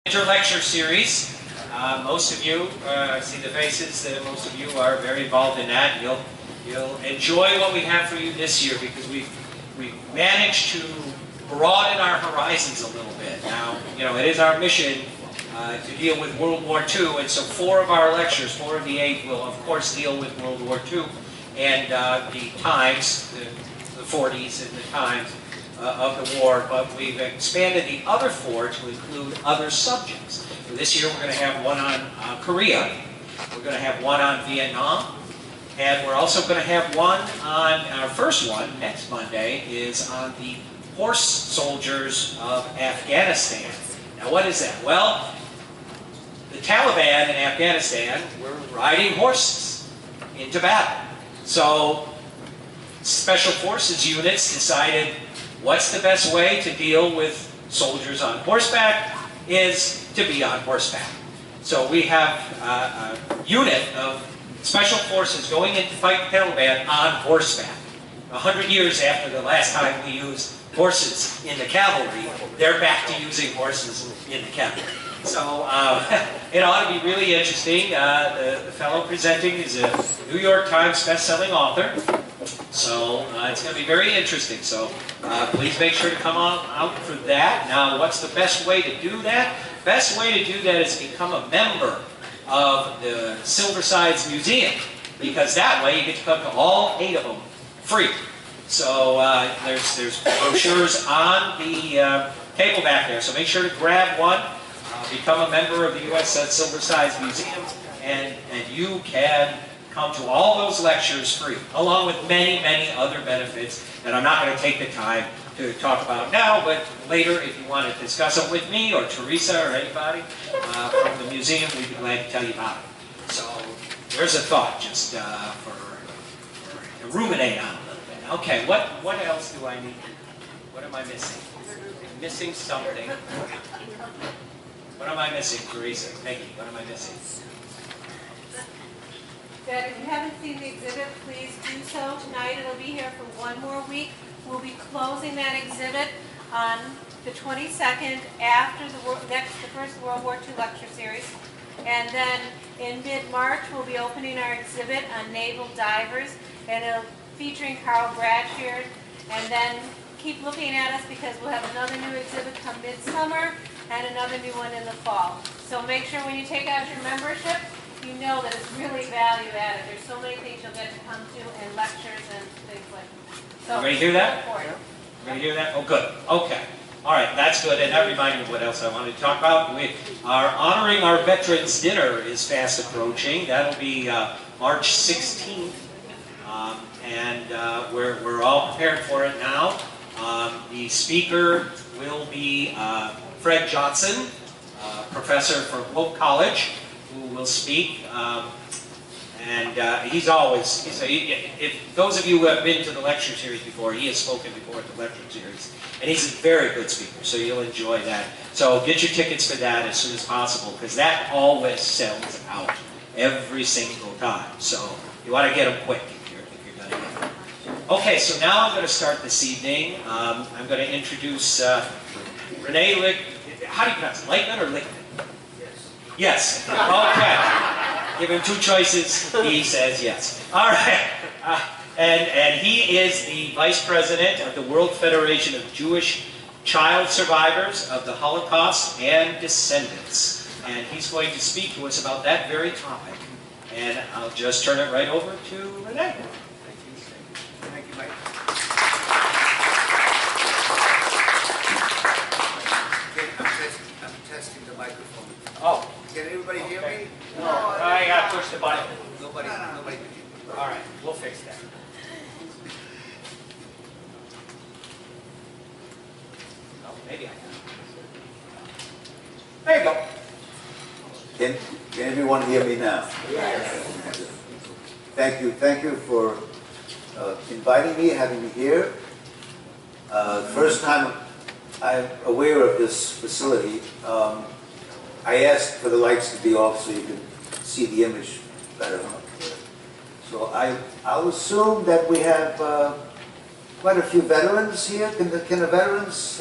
Lecture series. Most of you, I see the faces, most of you are very involved in that. You'll enjoy what we have for you this year because we've managed to broaden our horizons a little bit. Now, you know, it is our mission to deal with World War II, and so 4 of our lectures, 4 of the 8, will of course deal with World War II and the times, the 40s and the times of the war, but we've expanded the other 4 to include other subjects. So this year we're going to have one on Korea, we're going to have one on Vietnam, and we're also going to have one on, our first one, next Monday, is on the horse soldiers of Afghanistan. Now what is that? Well, the Taliban in Afghanistan were riding horses into battle. So Special Forces units decided what's the best way to deal with soldiers on horseback is to be on horseback. So we have a unit of Special Forces going in to fight the Taliban on horseback. 100 years after the last time we used horses in the cavalry, they're back to using horses in the cavalry. So it ought to be really interesting. The fellow presenting is a New York Times best-selling author. So it's going to be very interesting. So please make sure to come on out for that. Now, what's the best way to do that? Best way to do that is become a member of the Silversides Museum, because that way you get to come to all 8 of them free. So there's brochures on the table back there. So make sure to grab one. Become a member of the Uss Silversides Museum, and you can come to all those lectures free, along with many, many other benefits that I'm not going to take the time to talk about now, but later if you want to discuss them with me or Teresa or anybody from the museum, we'd be glad to tell you about it. So there's a thought just to ruminate on a little bit. Okay, what else do I need? What am I missing? I'm missing something. What am I missing, Teresa? Peggy, what am I missing? That if you haven't seen the exhibit, please do so tonight. It'll be here for 1 more week. We'll be closing that exhibit on the 22nd after the first World War II lecture series. And then in mid-March, we'll be opening our exhibit on naval divers, and it'll featuring Carl Bradshaw. And then keep looking at us because we'll have another new exhibit come midsummer and another new one in the fall. So make sure when you take out your membership, you know that it's really value added. There's so many things you'll get to come to and lectures and things like that. So, everybody hear that? Everybody hear that? Oh, good. Okay. All right, that's good. And that reminded me what else I wanted to talk about. We are honoring our Veterans Dinner is fast approaching. That'll be March 16th. We're all prepared for it now. The speaker will be Fred Johnson, professor from Hope College, who will speak. If those of you who have been to the lecture series before, he has spoken before at the lecture series. And he's a very good speaker, so you'll enjoy that. So get your tickets for that as soon as possible, because that always sells out every single time. So you want to get them quick if you're going to get them. Okay, so now I'm going to start this evening. I'm going to introduce Rene Lichtman. How do you pronounce it? Lichtman or Lichtman? Yes. Okay. Give him 2 choices. He says yes. All right. And he is the Vice President of the World Federation of Jewish Child Survivors of the Holocaust and Descendants. And he's going to speak to us about that very topic. And I'll just turn it right over to Rene. Thank you, Mike. I'm testing the microphone. Oh. Can everybody hear me? No. I got to push the button. Nobody can hear me. All right. We'll fix that. Oh, maybe I can. There you go. Can everyone hear me now? Yes. Thank you for inviting me, having me here. First time I'm aware of this facility. I asked for the lights to be off so you can see the image better. So I'll assume that we have quite a few veterans here. Can the veterans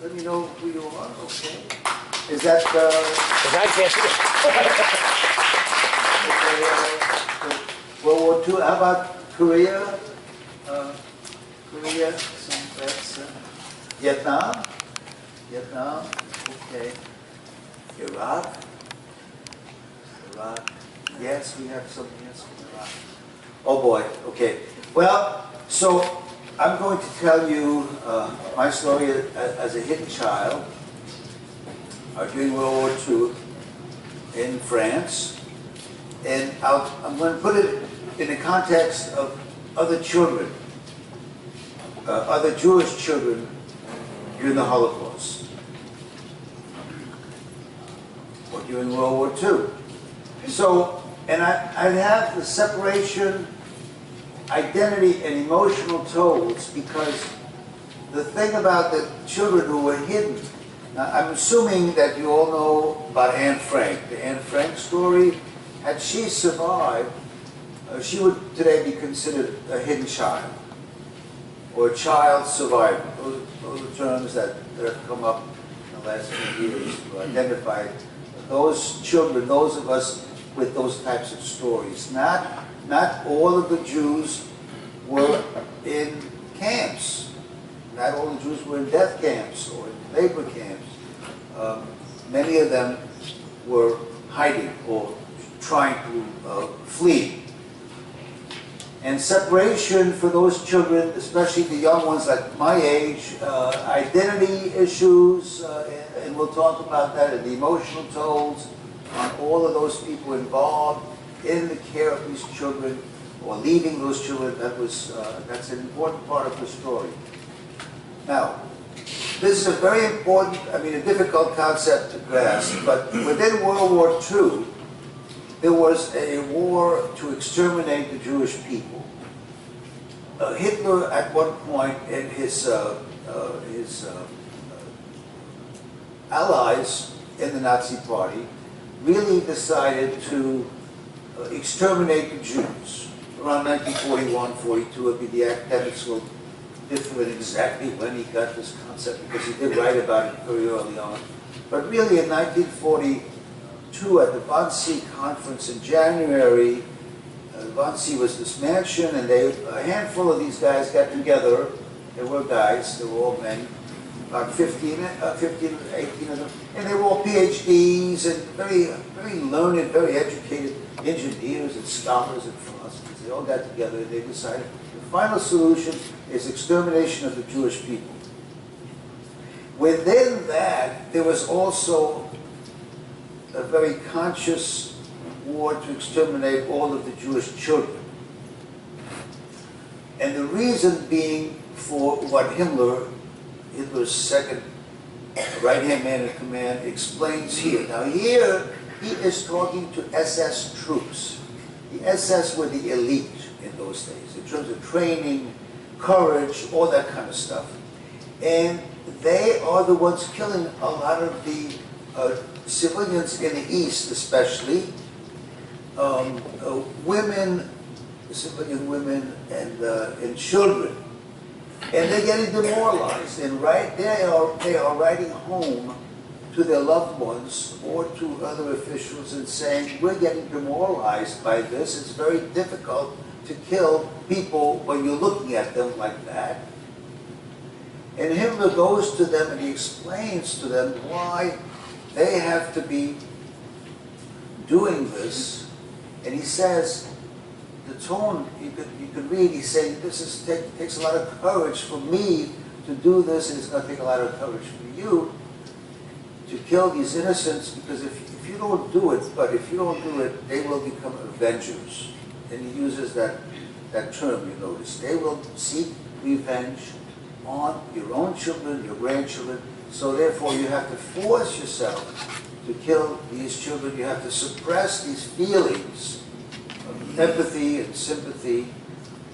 let me know who you are, okay? Is that, Because I can't see it. World War II? How about Korea? Korea, that's Vietnam? Vietnam, okay. Iraq? Iraq, yes, we have some, yes, from Iraq. Oh boy, okay. Well, so I'm going to tell you my story as a hidden child during World War II in France. And I'm going to put it in the context of other children, other Jewish children during the Holocaust or during World War II. So, and I have the separation, identity, and emotional tolls because the thing about the children who were hidden, now I'm assuming that you all know about Anne Frank, the Anne Frank story. Had she survived, she would today be considered a hidden child or a child survivor. Those are terms that have come up in the last few years to identify those children, those of us with those types of stories. Not all of the Jews were in camps. Not all the Jews were in death camps or in labor camps. Many of them were hiding or trying to flee. And separation for those children, especially the young ones like my age, identity issues, and we'll talk about that, and the emotional tolls on all of those people involved in the care of these children or leaving those children. That's an important part of the story. Now, this is a very important, a difficult concept to grasp, but within World War II, there was a war to exterminate the Jewish people. Hitler, at one point, and his allies in the Nazi Party really decided to exterminate the Jews. Around 1941, 42, the academics will differ in exactly when he got this concept, because he did write about it very early on. But really in 1942, at the Wannsee Conference in January, Wannsee was this mansion, and a handful of these guys got together. They were guys, they were all men, about 15 or 18 of them, and they were all PhDs and very learned, very educated engineers and scholars and philosophers. They all got together and they decided the final solution is extermination of the Jewish people. Within that, there was also a very conscious war to exterminate all of the Jewish children. And the reason being for what Hitler's second right-hand man in command, explains here. Now here, he is talking to SS troops. The SS were the elite in those days, in terms of training, courage, all that kind of stuff. And they are the ones killing a lot of the civilians in the East, especially. Women, civilian women, and children. And they're getting demoralized. And they are writing home to their loved ones or to other officials and saying, we're getting demoralized by this. It's very difficult to kill people when you're looking at them like that. And Himmler goes to them and he explains to them why they have to be doing this. And he says, the tone, you could read, he's saying, this takes a lot of courage for me to do this, and it's going to take a lot of courage for you to kill these innocents, because if you don't do it, they will become avengers. And he uses that term, you notice. They will seek revenge on your own children, your grandchildren, so therefore you have to force yourself to kill these children. You have to suppress these feelings of empathy and sympathy.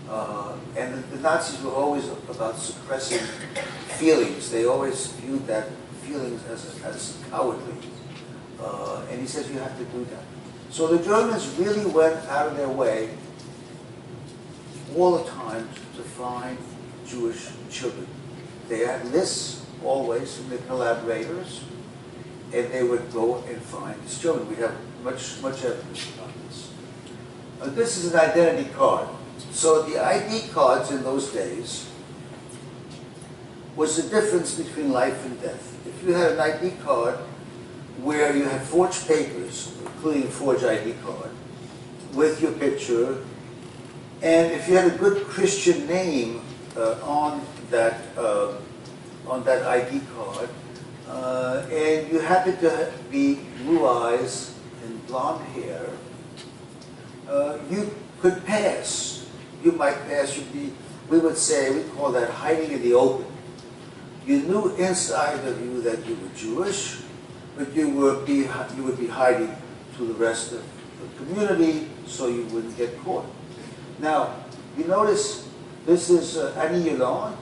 And the Nazis were always about suppressing feelings. They always viewed that feelings as cowardly. And he says you have to do that. So the Germans really went out of their way all the time to find Jewish children. They had lists always from the collaborators, and they would go and find these children. We have much evidence about this. This is an identity card. So the ID cards in those days was the difference between life and death. If you had an ID card where you had forged papers, including a forged ID card, with your picture, and if you had a good Christian name on that ID card, and you happened to be blue eyes and blonde hair, you could pass. You might pass. We would say, we call that hiding in the open. You knew inside of you that you were Jewish, but you would be hiding to the rest of the community so you wouldn't get caught. Now, you notice this is Annie Yolande,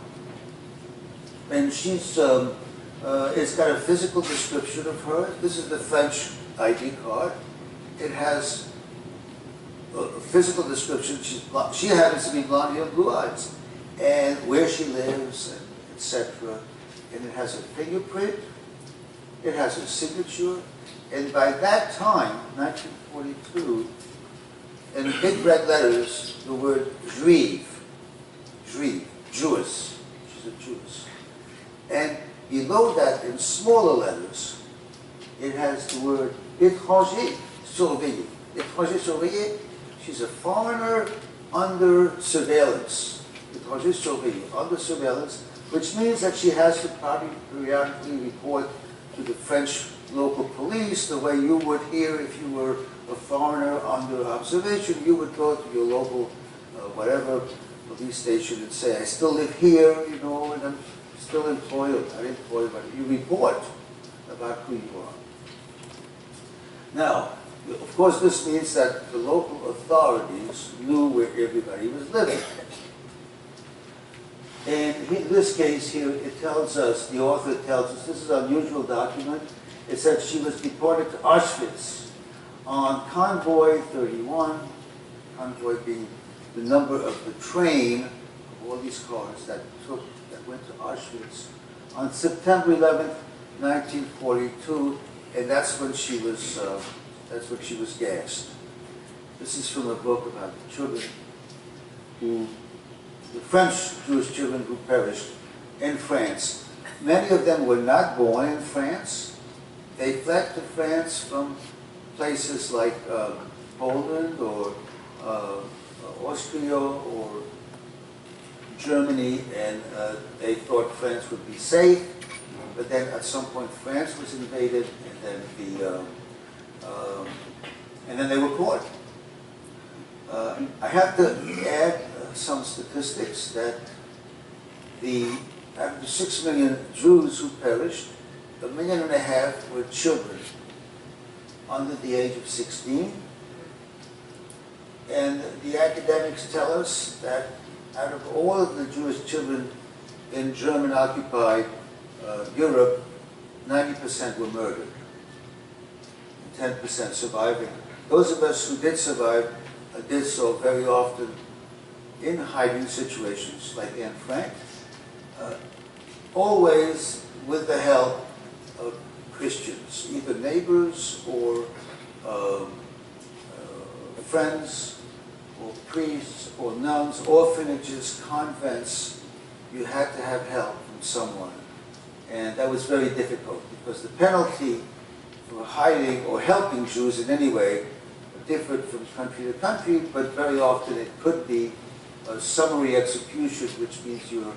and she's it's got a physical description of her. This is the French ID card. It has a physical description. She happens to be blonde hair and blue eyes, and where she lives, etc. And it has a fingerprint. It has a signature. And by that time, 1942, in big red letters, the word Juive, Jewish. She's a Jewess. And below that, in smaller letters, it has the word étranger surveillé. Étranger surveillé, she's a foreigner under surveillance. Étranger surveillé, under surveillance, which means that she has to periodically report to the French local police the way you would here if you were a foreigner under observation. You would go to your local, whatever, police station and say, I still live here, you know, and I'm still employed, or not employed, but you report about who you are. Now, of course, this means that the local authorities knew where everybody was living. And in this case here, it tells us, the author tells us, this is an unusual document. It says she was deported to Auschwitz on Convoy 31, Convoy being the number of the train of all these cars that went to Auschwitz on September 11th, 1942, and that's when she was gassed. This is from a book about the children the French Jewish children who perished in France. Many of them were not born in France. They fled to France from places like Poland or Austria or Germany, and they thought France would be safe. But then at some point France was invaded, and then they were caught. I have to add some statistics that out of the 6 million Jews who perished, 1.5 million were children under the age of 16. And the academics tell us that out of all of the Jewish children in German-occupied Europe, 90% were murdered, 10% surviving. Those of us who did survive did so very often in hiding situations, like Anne Frank, always with the help of Christians, either neighbors or friends or priests or nuns, orphanages, convents. You had to have help from someone. And that was very difficult because the penalty for hiding or helping Jews in any way differed from country to country, but very often it could be a summary execution, which means you're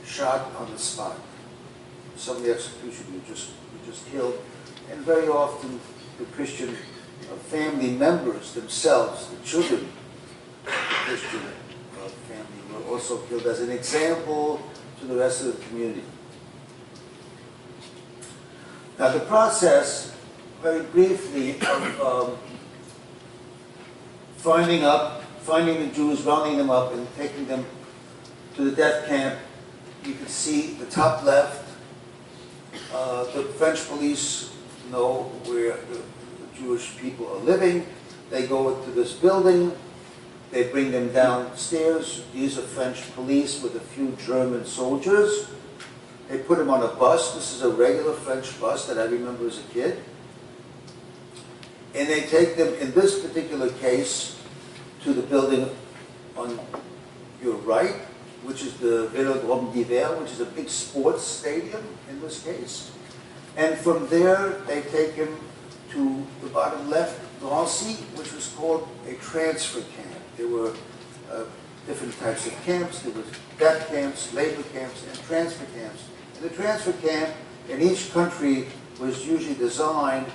shot on the spot. Summary execution, you're just killed. And very often the Christian family members themselves, the children of the Christian family, were also killed as an example to the rest of the community. Now the process, very briefly, of finding the Jews, rounding them up, and taking them to the death camp. You can see the top left. The French police know where the Jewish people are living. They go into this building. They bring them downstairs. These are French police with a few German soldiers. They put him on a bus. This is a regular French bus that I remember as a kid. And they take them, in this particular case, to the building on your right, which is the Vélodrome d'Hiver, which is a big sports stadium in this case. And from there, they take him to the bottom left, Drancy, which was called a transfer camp. There were different types of camps. There was death camps, labor camps, and transfer camps. And the transfer camp in each country was usually designed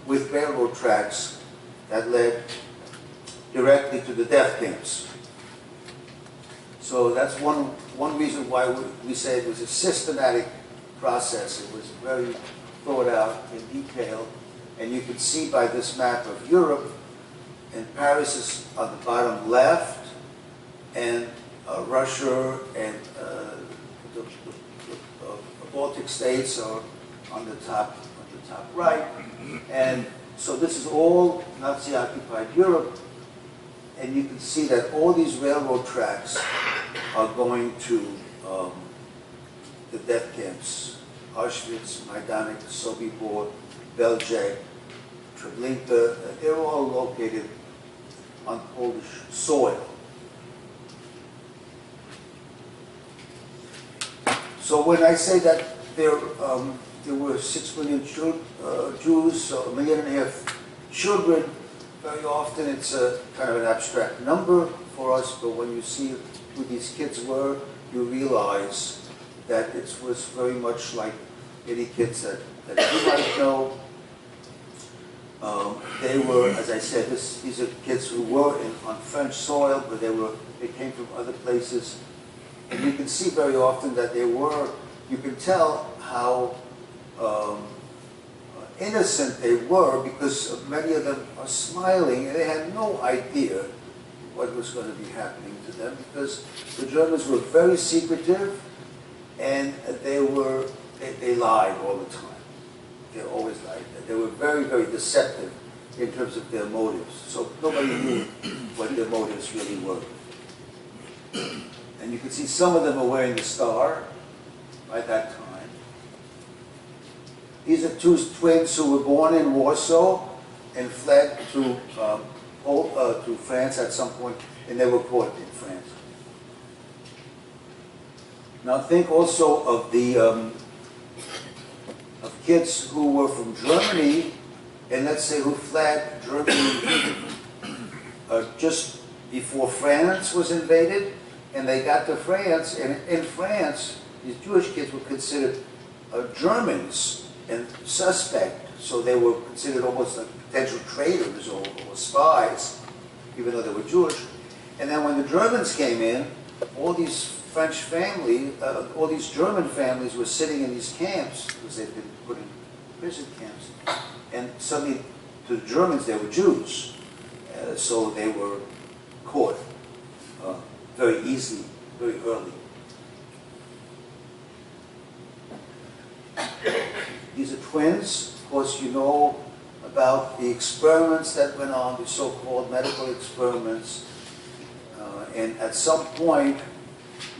with railroad tracks that led directly to the death camps. So that's one reason why we say it was a systematic process. It was very thought out in detail. And you can see by this map of Europe, and Paris is on the bottom left, and Russia and the Baltic states are on the top right. And so this is all Nazi-occupied Europe. And you can see that all these railroad tracks are going to the death camps. Auschwitz, Majdanek, Sobibor, Belzec, Treblinka, they're all located on Polish soil. So when I say that there were 6 million Jews, so 1.5 million children, very often it's a kind of an abstract number for us, but when you see who these kids were, you realize that it was very much like any kids that you might know. They were, as I said, these are kids who were on French soil, but they came from other places. And you can see very often that you can tell how innocent they were, because many of them are smiling, and they had no idea what was going to be happening to them, because the Germans were very secretive, and they lied all the time. They always lied. They were very, very deceptive in terms of their motives. So nobody knew what their motives really were. And you can see some of them are wearing the star by that time. These are two twins who were born in Warsaw and fled to France at some point, and they were caught in France. Now think also of the of kids who were from Germany, and let's say who fled Germany just before France was invaded, and they got to France, and in France, these Jewish kids were considered Germans and suspect, so they were considered almost like potential traitors or spies, even though they were Jewish. And then when the Germans came in, all these French families, all these German families were sitting in these camps, because they'd been put in prison camps, and suddenly to the Germans they were Jews, so they were caught very easily, very early. These are twins. Of course, you know about the experiments that went on, the so-called medical experiments. And at some point,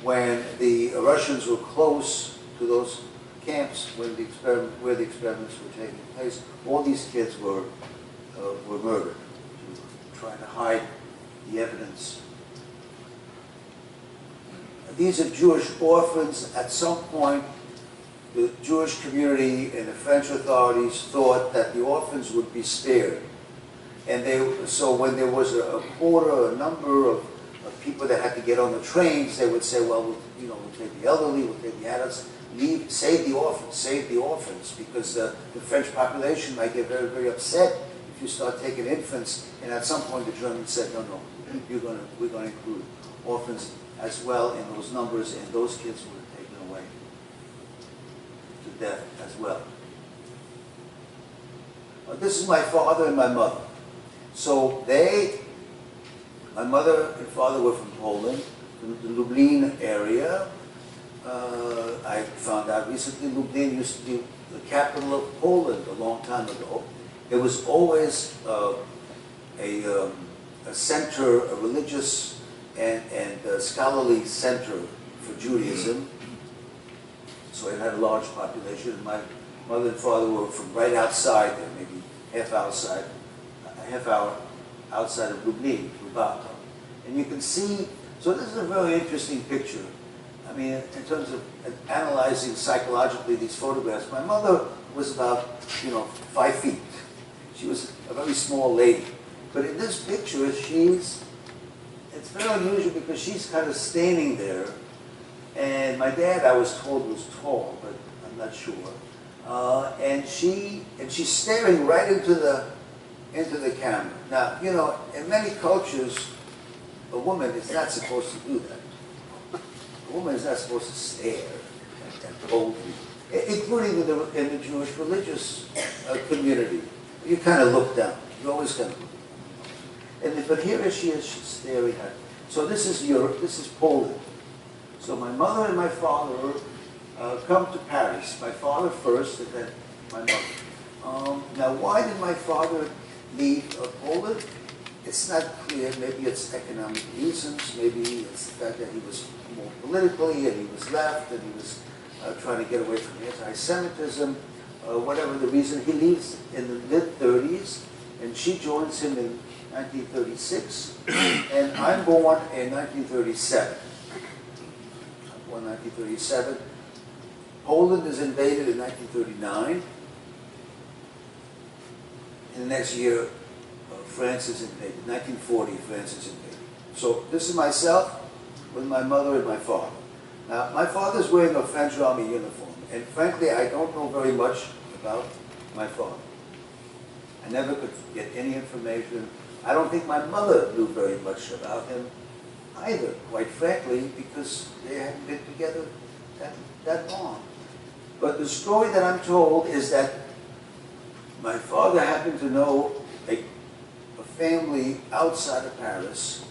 when the Russians were close to those camps where the experiments were taking place, all these kids were murdered, trying to hide the evidence. These are Jewish orphans. At some point, the Jewish community and the French authorities thought that the orphans would be spared. And so when there was a quota, a number of people that had to get on the trains, they would say, well, we'll take the elderly, we'll take the adults, save the orphans, because the French population might get very, very upset if you start taking infants. And at some point the Germans said, no, we're going to include orphans as well in those numbers, and those kids were taken away to death as well. This is my father and my mother. So my mother and father were from Poland, from the Lublin area. I found out recently Lublin used to be the capital of Poland a long time ago. It was always a center, a religious and scholarly center for Judaism. so it had a large population. And my mother and father were from right outside there, maybe half hour outside of Lubny, Lubato. And you can see, so this is a very interesting picture. I mean, in terms of analyzing psychologically these photographs, my mother was about, 5 feet. She was a very small lady. But in this picture, it's very unusual because she's kind of standing there. And my dad, I was told, was tall, but I'm not sure. And she's staring right into the camera. Now, in many cultures, a woman is not supposed to do that. A woman is not supposed to stare and boldly, including in the Jewish religious community. You kind of look down. You always kind of look down. But here she is, she's staring at. So this is Europe. This is Poland. So my mother and my father come to Paris. My father first, and then my mother. Now, why did my father leave Poland? It's not clear. Maybe it's economic reasons. Maybe it's the fact that he was more politically, and he was left, and he was trying to get away from anti-Semitism. Whatever the reason, he leaves in the mid-30s, and she joins him in 1936, and I'm born in 1937. I'm born in 1937. Poland is invaded in 1939. In the next year, France is invaded. 1940, France is invaded. So this is myself with my mother and my father. Now, my father's wearing a French army uniform, and frankly, I don't know very much about my father. I never could get any information. I don't think my mother knew very much about him either, quite frankly, because they hadn't been together that long. But the story that I'm told is that my father happened to know a family outside of Paris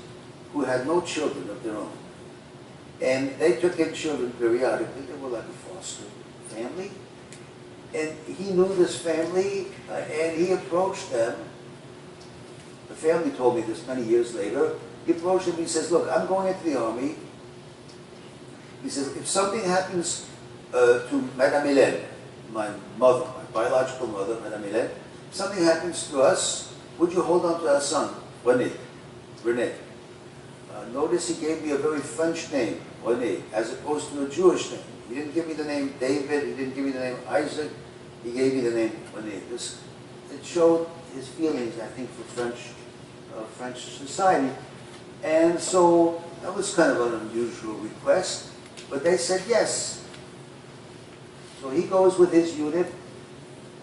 who had no children of their own. And they took in children periodically. They were like a foster family. And he knew this family, and he approached them. The family told me this many years later. He approached them, he says, look, I'm going into the army. He says, if something happens to Madame Hélène, my mother, my biological mother, Madame Hélène, if something happens to us, would you hold on to our son, Rene? Notice he gave me a very French name, Rene, as opposed to a Jewish name. He didn't give me the name David, he didn't give me the name Isaac, he gave me the name Rene. It showed his feelings, I think, for French society. And so that was kind of an unusual request, but they said yes. So he goes with his unit,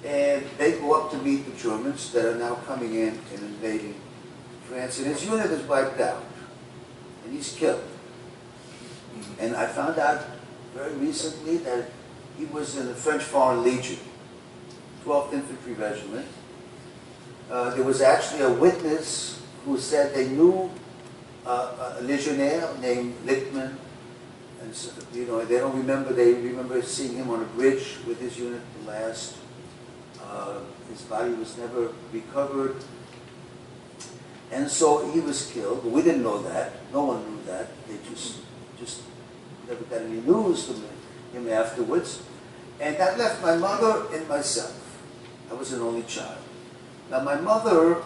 and they go up to meet the Germans that are now coming in and invading France, and his unit is wiped out, and he's killed. And I found out very recently that he was in the French Foreign Legion, 12th Infantry Regiment. There was actually a witness who said they knew a legionnaire named Lippmann, and so, they don't remember, they remember seeing him on a bridge with his unit the last. His body was never recovered. And so he was killed, but we didn't know that. No one knew that. They just never got any news from him afterwards. And that left my mother and myself. I was an only child. Now my mother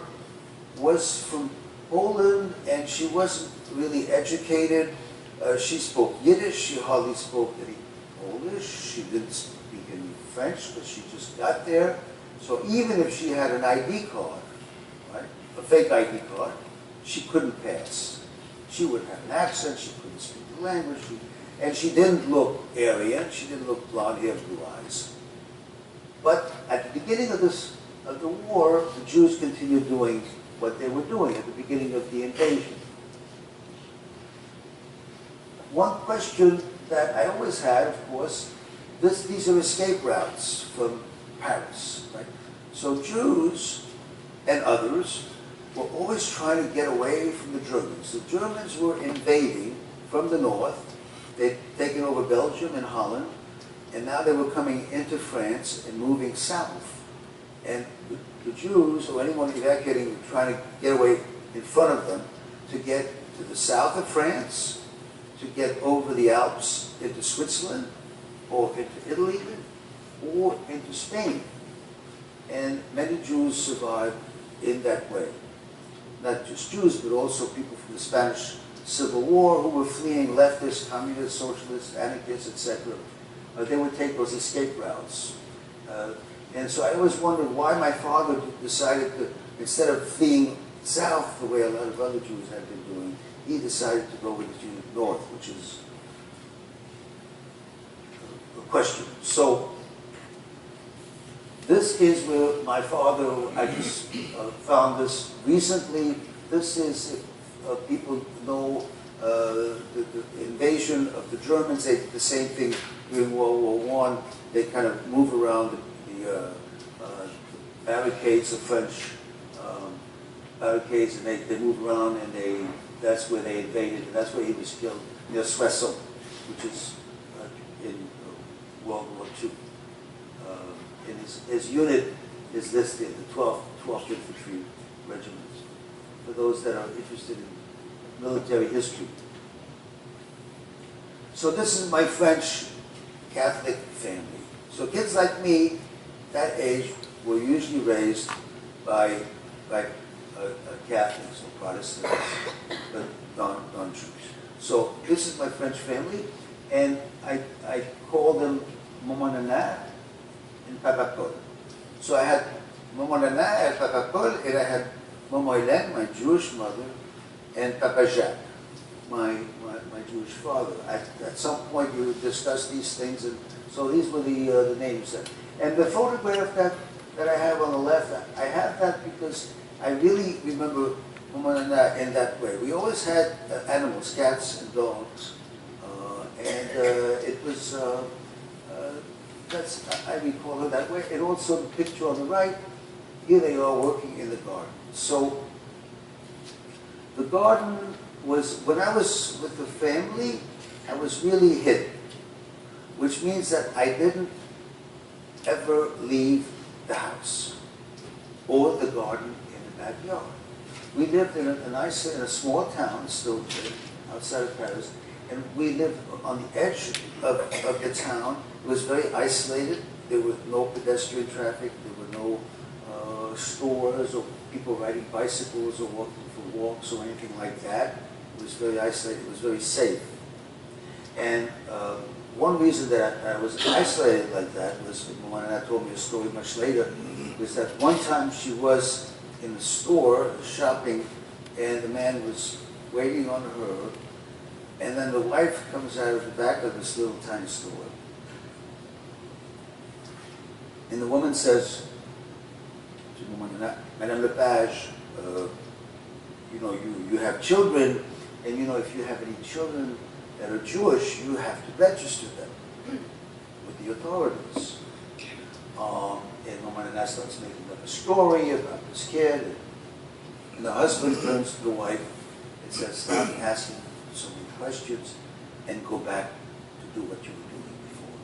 was from Poland, and she wasn't really educated. She spoke Yiddish. She hardly spoke any Polish. She didn't speak any French, but she just got there. So even if she had an ID card, right, a fake ID card, she couldn't pass. She would have an accent. She couldn't speak the language. And she didn't look Aryan. She didn't look blonde hair, blue eyes. But at the beginning of the war, the Jews continued doing what they were doing at the beginning of the invasion. One question that I always had, of course, these are escape routes from Paris, right? So Jews and others were always trying to get away from the Germans. The Germans were invading from the north. They'd taken over Belgium and Holland, and now they were coming into France and moving south. And the Jews, or anyone evacuating, trying to get away in front of them to get to the south of France, to get over the Alps into Switzerland, or into Italy, or into Spain. And many Jews survived in that way. Not just Jews, but also people from the Spanish Civil War who were fleeing leftists, communists, socialists, anarchists, etc. They would take those escape routes. And so I always wondered why my father decided to, instead of fleeing south the way a lot of other Jews had been doing, he decided to go with the north, which is a question. So this is where my father, I just found this recently. This is, if people know the invasion of the Germans, they did the same thing during World War I. They kind of move around the barricades, the French barricades, and they move around, and that's where they invaded, and that's where he was killed, near Soissons, which is in World War II. And his unit is listed, the 12th Infantry Regiment, for those that are interested in military history. So this is my French Catholic family. So kids like me, that age, were usually raised by Catholics or Protestants, but non-Jews. So this is my French family, and I call them Maman Nana and Papa Paul. So I had Maman Nana and Papa Paul, and I had Maman Hélène, my Jewish mother, and Papa Jacques, my Jewish father. At some point you discuss these things, and so these were the names. And the photograph that I have on the left, I have that because I really remember Maman Nana in that way. We always had animals, cats and dogs, and it was, I recall her that way. And also the picture on the right, here they are working in the garden. So the garden was, when I was with the family, I was really hidden, which means that I didn't ever leave the house or the garden in the backyard. We lived in a small town, still outside of Paris, and we lived on the edge of the town. It was very isolated. There was no pedestrian traffic. There were no stores or people riding bicycles or walking for walks or anything like that. It was very isolated. It was very safe. And one reason that I was isolated like that was, when Anna told me a story much later, was that one time she was in the store shopping, and the man was waiting on her, and then the wife comes out of the back of this little tiny store, and the woman says to Madame Lepage, you have children, and if you have any children that are Jewish, you have to register them with the authorities. And Mama Nana starts making up a story about this kid, and the husband turns to the wife and says, stop asking so many questions and go back to do what you were doing before.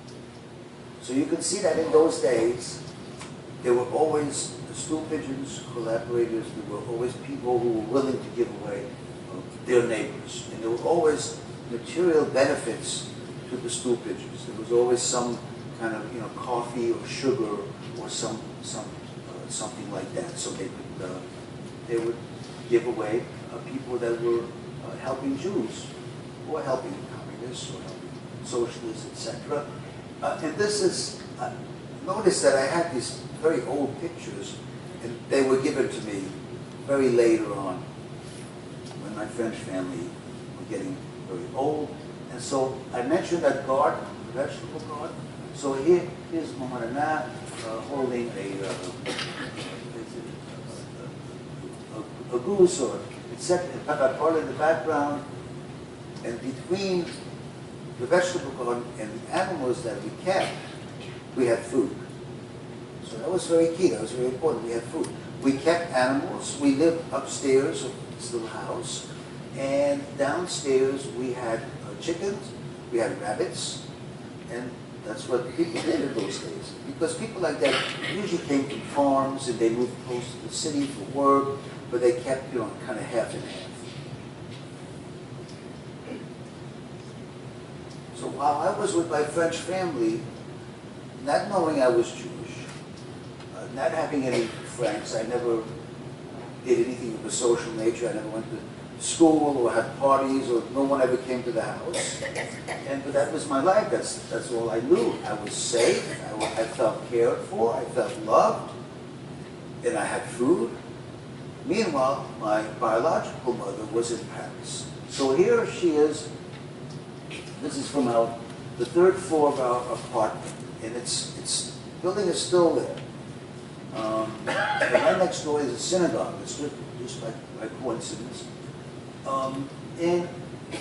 So you can see that in those days, there were always stool pigeons, collaborators, there were always people who were willing to give away their neighbors, and there were always material benefits to the stool pigeons. There was always some kind of coffee or sugar or something like that. So they would give away people that were helping Jews or helping communists or helping socialists, etc. And this is notice that I had these very old pictures, and they were given to me very later on when my French family were getting very old. And so I mentioned that garden, the vegetable garden. So here's Mama Nana holding a goose, or it's set in Papa Paul in the background, and between the vegetable garden and the animals that we kept, we had food. So that was very key, that was very important, we had food. We kept animals, we lived upstairs of this little house, and downstairs we had chickens, we had rabbits, and that's what people did in those days. Because people like that usually came from farms and they moved close to the city for work, but they kept, kind of half and half. So while I was with my French family, not knowing I was Jewish, not having any friends, I never did anything of a social nature. I never went to school or had parties, or no one ever came to the house. But that was my life. That's all I knew. I was safe. I felt cared for. I felt loved. And I had food. Meanwhile, my biological mother was in Paris. So here she is. This is from the third floor of our apartment, and the building is still there. And right next door is a synagogue. It's just by coincidence. And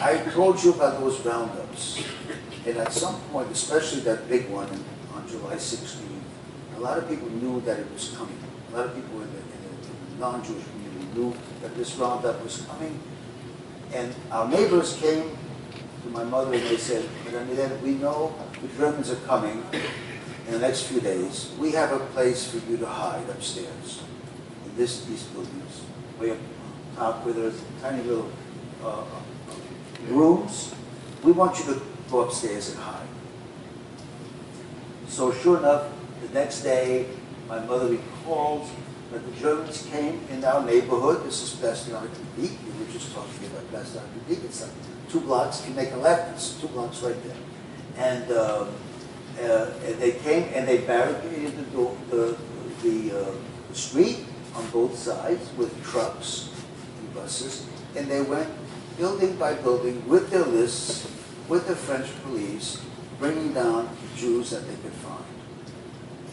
I told you about those roundups. And at some point, especially that big one on July 16th, a lot of people knew that it was coming. A lot of people in the non-Jewish community knew that this roundup was coming. And our neighbors came to my mother and they said, Madame Hélène, we know the Germans are coming in the next few days. We have a place for you to hide upstairs in these buildings, way up top where there's tiny little rooms. We want you to go upstairs and hide. So sure enough, the next day, my mother recalled that the Germans came in our neighborhood. This is Place de la République. We were just talking about Place de la République. It's like 2 blocks. If you make a left, it's 2 blocks right there. And they came and they barricaded the street on both sides with trucks and buses. And they went building by building with their lists, with the French police, bringing down the Jews that they could find.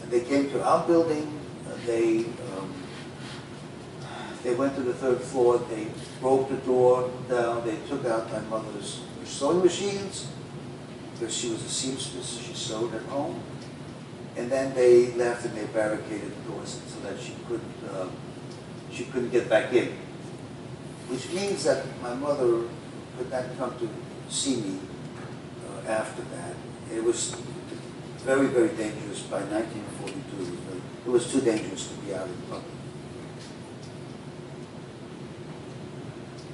And they came to our building. They went to the 3rd floor. They broke the door down. They took out my mother's sewing machines because she was a seamstress. She sewed at home. And then they left and they barricaded the doors so that she couldn't get back in. Which means that my mother could not come to see me after that. It was very, very dangerous by 1942. It was too dangerous to be out in public.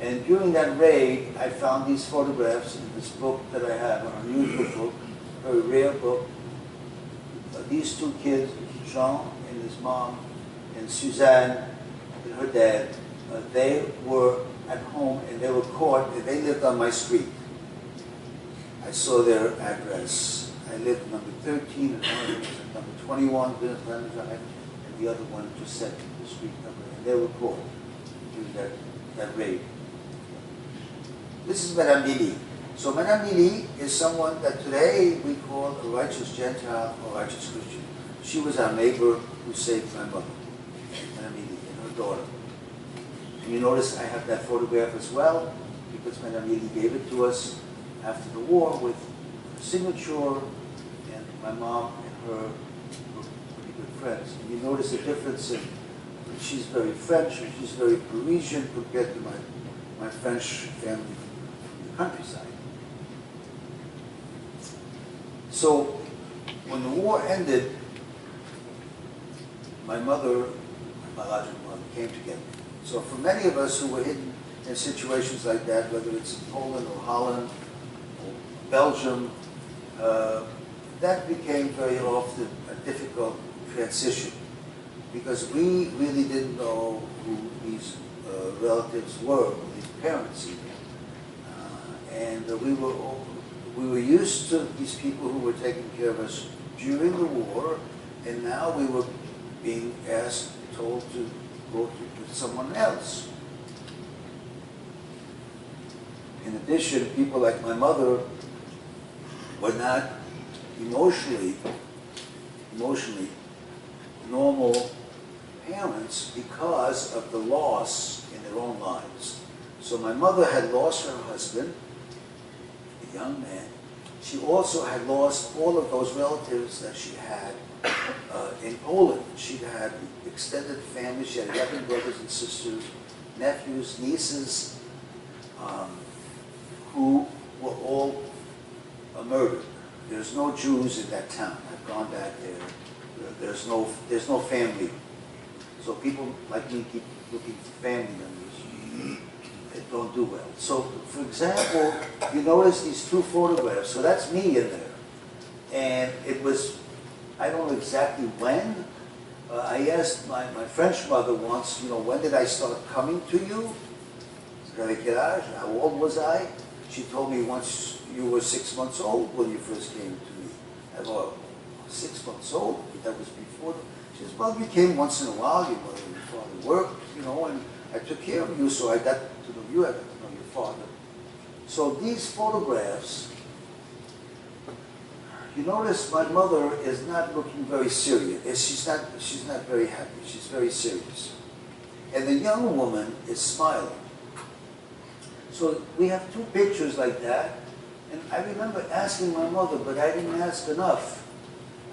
And during that raid, I found these photographs in this book that I have, an unusual book, a very rare book. These 2 kids, Jean and his mom, and Suzanne and her dad, they were at home and they were caught, and they lived on my street. I saw their address. I lived number 13 and one of them was number 21, and the other one just said the street number, and they were caught during that raid. This is Madame Lily. So Madame Lily is someone that today we call a righteous Gentile or righteous Christian. She was our neighbor who saved my mother, Madame Lily, and her daughter. And you notice I have that photograph as well, because Madame Lily gave it to us after the war with her signature, and my mom and her were pretty good friends. And you notice the difference in, she's very French and she's very Parisian compared to my French family from the countryside. So when the war ended, my mother, my biological mother, came together. So for many of us who were hidden in situations like that, whether it's in Poland or Holland or Belgium, that became very often a difficult transition because we really didn't know who these relatives were, or these parents even. And we were used to these people who were taking care of us during the war, and now we were being told to go to someone else. In addition, people like my mother were not emotionally normal parents because of the loss in their own lives. So my mother had lost her husband, a young man. She also had lost all of those relatives that she had in Poland. She had extended family. She had 11 brothers and sisters, nephews, nieces, who were all murdered. There's no Jews in that town. I've gone back there. There's no family. So people like me keep looking for family members. that don't do well. So, for example, you notice these two photographs. So that's me in there. And it was, I don't know exactly when. I asked my French mother once, you know, when did I start coming to you? How old was I? She told me once you were 6 months old when you first came to me. I thought, 6 months old? That was before. She says, well, you came once in a while. Your mother and your father worked, you know, and I took care of you, so I got to know you, I got to know your father. So these photographs, you notice my mother is not looking very serious. She's not very happy. She's very serious. And the young woman is smiling. So we have two pictures like that. And I remember asking my mother, but I didn't ask enough.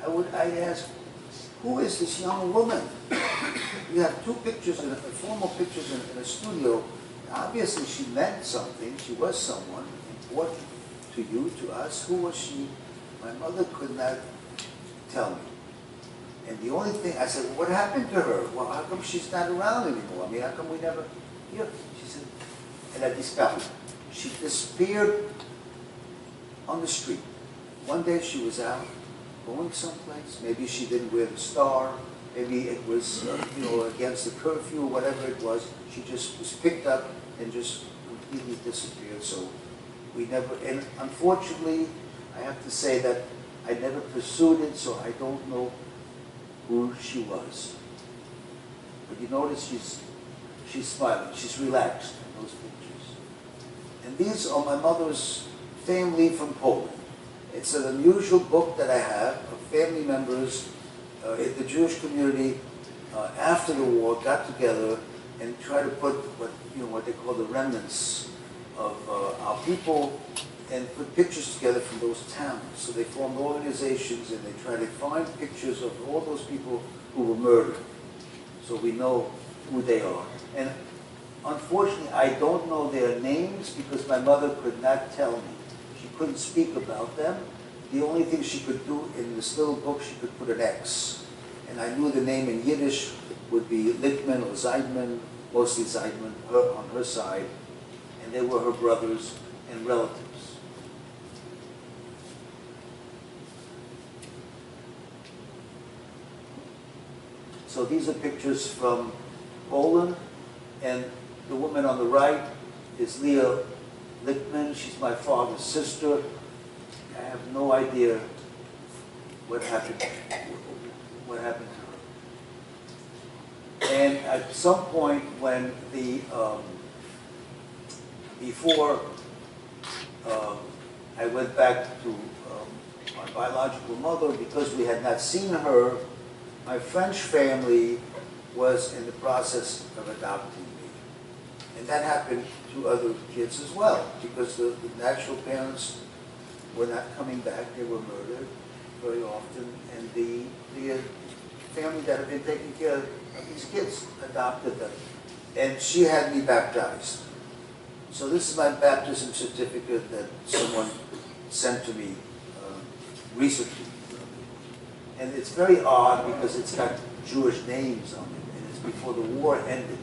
I'd ask, who is this young woman? We have two pictures, formal pictures in a studio. Obviously she meant something. She was someone important to you, to us. Who was she? My mother could not tell me. And the only thing, I said, well, what happened to her? Well, how come she's not around anymore? I mean, how come we never hear her? She said, elle a disparu. She disappeared on the street. One day she was out, going someplace. Maybe she didn't wear the star. Maybe it was, you know, against the curfew or whatever it was. She just was picked up and just completely disappeared. So we never, and unfortunately, I have to say that I never pursued it, so I don't know who she was. But you notice she's smiling, she's relaxed in those pictures. And these are my mother's family from Poland. It's an unusual book that I have of family members in the Jewish community after the war got together and try to put what they call the remnants of our people and put pictures together from those towns. So they formed organizations and they try to find pictures of all those people who were murdered. So we know who they are. And unfortunately, I don't know their names because my mother could not tell me. She couldn't speak about them. The only thing she could do in this little book, she could put an X. And I knew the name in Yiddish would be Lippmann or Zeidman, mostly Zeidman, on her side. And they were her brothers and relatives. So these are pictures from Poland, and the woman on the right is Leah Lichtman. She's my father's sister. I have no idea what happened to her. And at some point when before I went back to my biological mother, because we had not seen her, my French family was in the process of adopting me. And that happened to other kids as well, because the natural parents were not coming back. They were murdered very often. And the family that had been taking care of these kids adopted them. And she had me baptized. So this is my baptism certificate that someone sent to me recently. And it's very odd because it's got Jewish names on it, and it's before the war ended.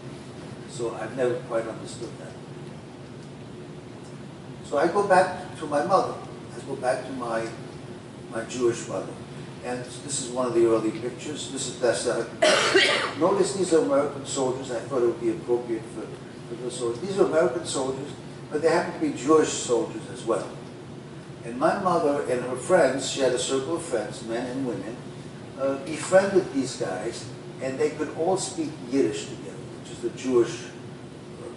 So I've never quite understood that. So I go back to my mother. I go back to my Jewish mother. And this is one of the early pictures. This is best. Notice these are American soldiers. I thought it would be appropriate for those soldiers. These are American soldiers, but they happen to be Jewish soldiers as well. And my mother and her friends, she had a circle of friends, men and women, befriended these guys, and they could all speak Yiddish together, which is the Jewish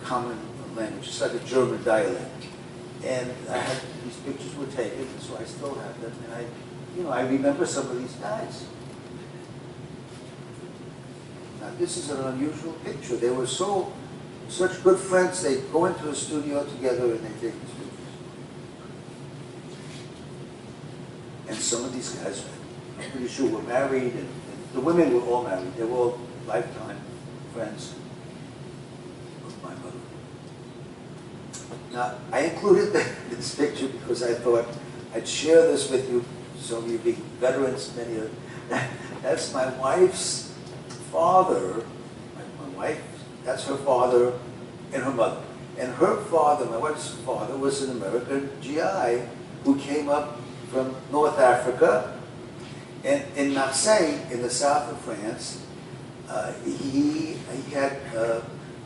common language. It's like a German dialect. And these pictures were taken, so I still have them, and I remember some of these guys. Now this is an unusual picture. They were such good friends. They go into a studio together and they take these pictures. And some of these guys, I'm pretty sure, were married, and the women were all married. They were all lifetime friends of my mother. Now, I included this picture because I thought I'd share this with you, some of you being veterans, many of that's my wife's father, my wife, that's her father and her mother. And her father, my wife's father, was an American GI who came up from North Africa. And in Marseille, in the south of France, he had a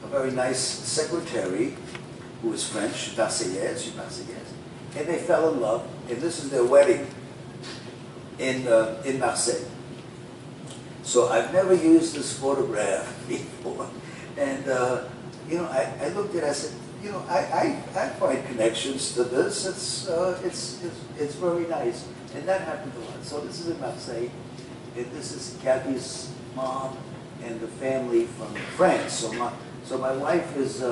very nice secretary who was French, Marseillaise, and they fell in love, and this is their wedding in Marseille. So I've never used this photograph before, and you know, I looked at it, I said, you know, I find connections to this. It's very nice, and that happened a lot. So this is in Marseille, and this is Kathy's mom and the family from France. So my wife is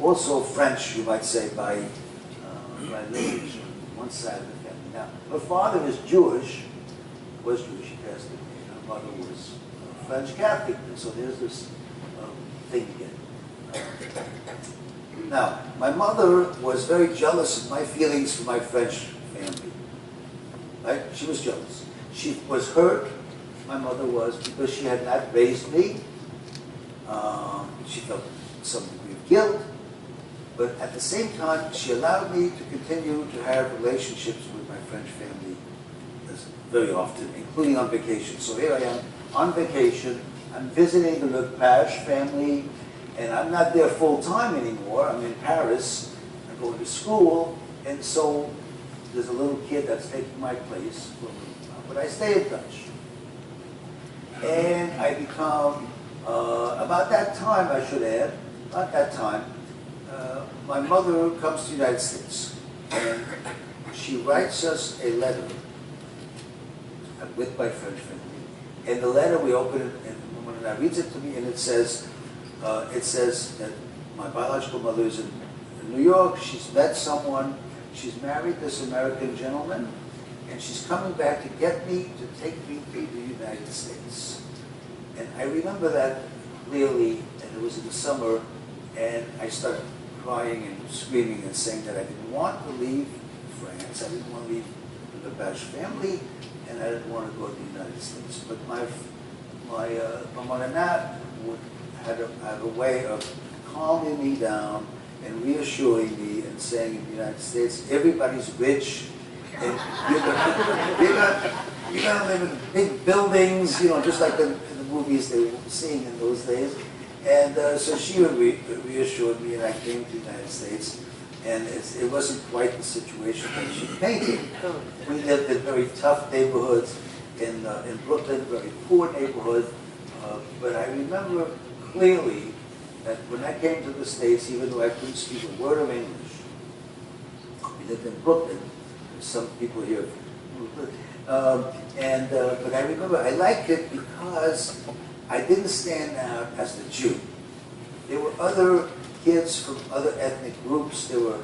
also French, you might say, by lineage on one side of the family. Now, her father is Jewish, was Jewish, he passed away, and her mother was French Catholic. So there's this thing again. Now, my mother was very jealous of my feelings for my French family. Right? She was jealous. She was hurt, my mother was, because she had not raised me. She felt some degree of guilt. But at the same time, she allowed me to continue to have relationships with my French family very often, including on vacation. So here I am on vacation. I'm visiting the Lippmann family, and I'm not there full time anymore. I'm in Paris. I'm going to school, and so there's a little kid that's taking my place. But I stay in touch. And I become, about that time, I should add, about that time, my mother comes to the United States, and she writes us a letter with my French family. And the letter, we open it, and when I reads it to me, and it says that my biological mother is in New York. She's met someone. She's married this American gentleman, and she's coming back to get me, to take me to the United States. And I remember that clearly, and it was in the summer, and I started crying and screaming and saying that I didn't want to leave France, I didn't want to leave the Lippmann family, and I didn't want to go to the United States. But my Mama Nat would have a way of calming me down and reassuring me and saying in the United States, everybody's rich, and you're gonna live in big buildings, you know, just like in the movies they were seeing in those days. And so she reassured me, and I came to the United States. And it wasn't quite the situation that she painted. We lived in very tough neighborhoods in Brooklyn, very poor neighborhood. But I remember clearly that when I came to the States, even though I couldn't speak a word of English, we lived in Brooklyn. There's some people here from Brooklyn. But I remember I liked it because I didn't stand out as the Jew. There were other kids from other ethnic groups. There were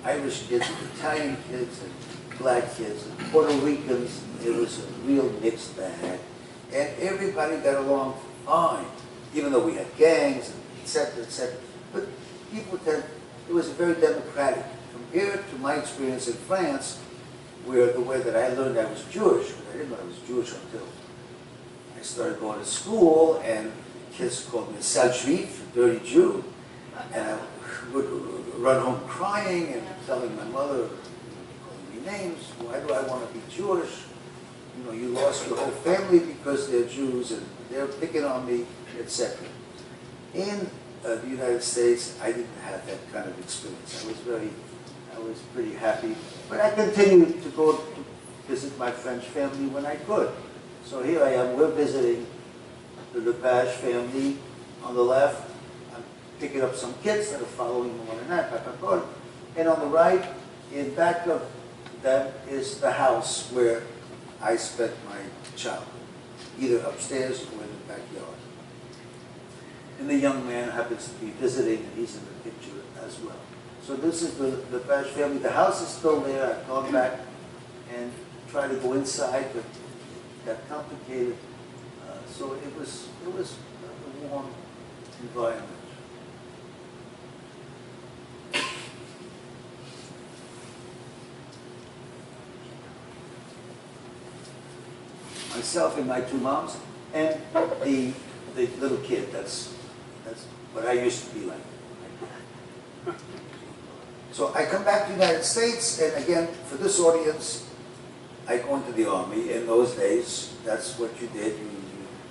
Irish kids and Italian kids and black kids and Puerto Ricans. It was a real mixed bag. And everybody got along fine, even though we had gangs, and et cetera, et cetera. But people it was very democratic. Compared to my experience in France, where the way that I learned I was Jewish, but I didn't know I was Jewish until I started going to school, and kids called me a sale juif, a dirty Jew. And I would run home crying and telling my mother, calling me names, why do I want to be Jewish? You know, you lost your whole family because they're Jews and they're picking on me, etc. In the United States, I didn't have that kind of experience. I was pretty happy. But I continued to go to visit my French family when I could. So here I am, we're visiting the Lippmann family on the left. Picking up some kids that are following one another, and on the right, in back of them, is the house where I spent my childhood, either upstairs or in the backyard. And the young man happens to be visiting, and he's in the picture as well. So this is the Bash family. The house is still there. I've gone back and tried to go inside, but it got complicated. So it was a warm environment. Myself and my two moms, and the little kid. That's what I used to be like. So I come back to the United States, and again, for this audience, I go into the Army. In those days, that's what you did. You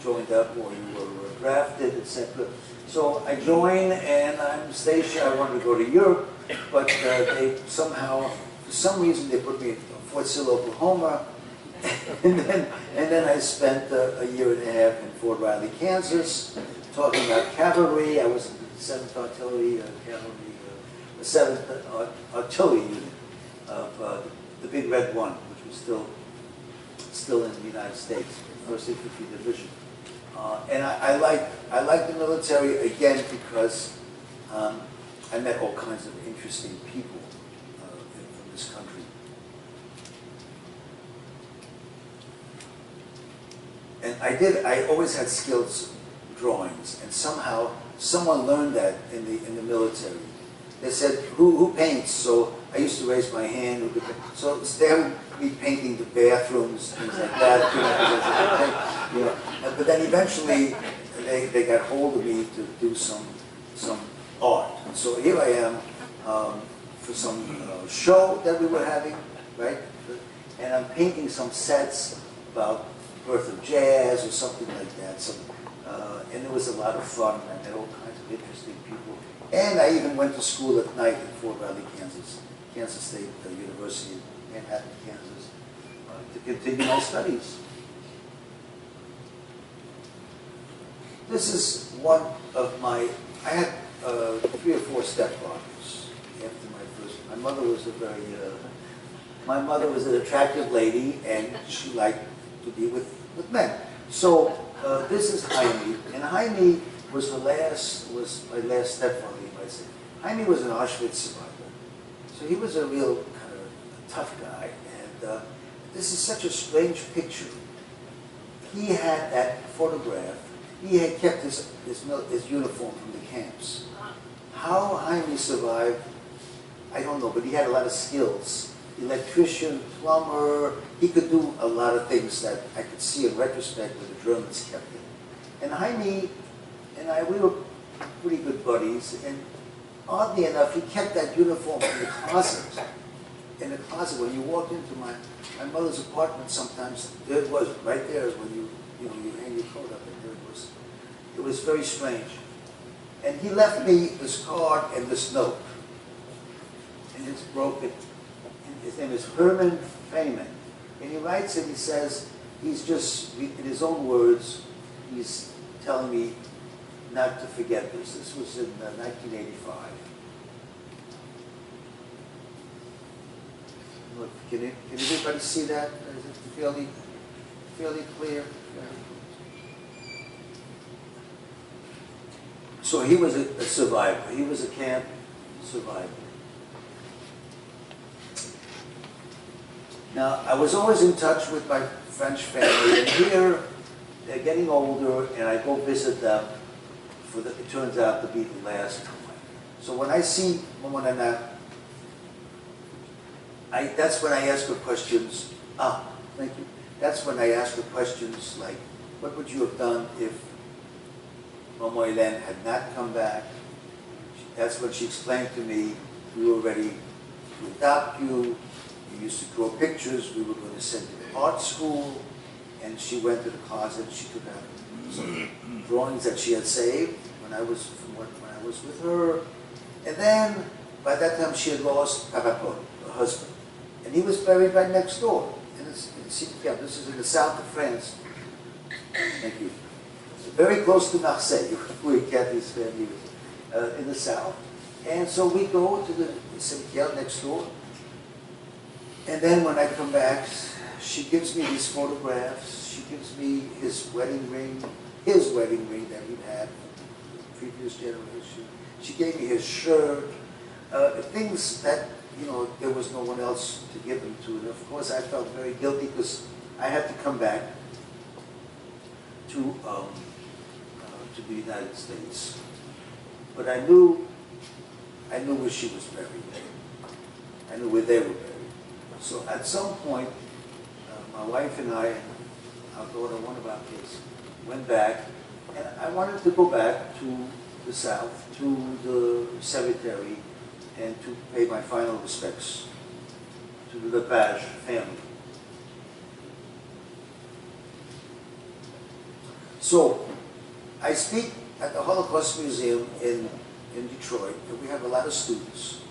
joined up, or you were drafted, etc. So I joined, and I'm stationed. I wanted to go to Europe, but they somehow, for some reason, they put me in Fort Sill, Oklahoma, and then I spent a year and a half in Fort Riley, Kansas, talking about cavalry. I was in the 7th Artillery Cavalry, the 7th Artillery Unit of the Big Red One, which was still in the United States, 1st Infantry Division. And I like the military, again, because I met all kinds of interesting people from this country. And I always had skills drawings, and somehow someone learned that in the military. They said, who paints? So I used to raise my hand. So they would be painting the bathrooms, things like that. You know, but then eventually they got hold of me to do some art. So here I am for some show that we were having, right? And I'm painting some sets about birth of jazz or something like that. And it was a lot of fun. I met all kinds of interesting people. And I even went to school at night in Fort Riley, Kansas State University, Manhattan, Kansas, to continue my studies. This is one of my, I had 3 or 4 stepfathers after my first. My mother was an attractive lady, and she liked to be with men. So this is Jaime, and Jaime was my last stepfather, you might say. Jaime was an Auschwitz survivor. So he was a real kind of tough guy, and this is such a strange picture. He had that photograph. He had kept his uniform from the camps. How Jaime survived, I don't know, but he had a lot of skills. Electrician, plumber, he could do a lot of things that I could see in retrospect that the Germans kept him. And Jaime and I, we were pretty good buddies, and oddly enough, he kept that uniform in the closet. In the closet, when you walked into my mother's apartment sometimes, there it was, right there when you hang your coat up, and there it was. It was very strange. And he left me this card and this note. And it's broken. And his name is Herman Feynman. And he writes and he says, he's just, in his own words, he's telling me not to forget this. This was in 1985. Look, can everybody see that? Is it fairly clear? So he was a survivor. He was a camp survivor. Now, I was always in touch with my French family, and here they're getting older, and I go visit them. It turns out to be the last time. So when I see Mama Nana, that's when I ask her questions. Thank you. That's when I ask her questions like, what would you have done if Mama Hélène had not come back? That's when she explained to me, we were ready to adopt you. We used to draw pictures. We were going to send you to art school. And she went to the closet. She took out some drawings that she had saved when I was with her. And then, by that time, she had lost Parapon, her husband. And he was buried right next door. This is in the south of France. Thank you. Very close to Marseille, where Kathy's family was, in the south. And so we go to the cimetière next door. And then when I come back, she gives me these photographs. She gives me his wedding ring that he'd had from the previous generation. She gave me his shirt, things that, there was no one else to give them to. And of course, I felt very guilty because I had to come back to the United States. But I knew where she was buried. I knew where they were buried. So at some point, my wife and I, our daughter, one of our kids, went back, and I wanted to go back to the south, to the cemetery and to pay my final respects to the Lippmann family. So, I speak at the Holocaust Museum in Detroit, and we have a lot of students.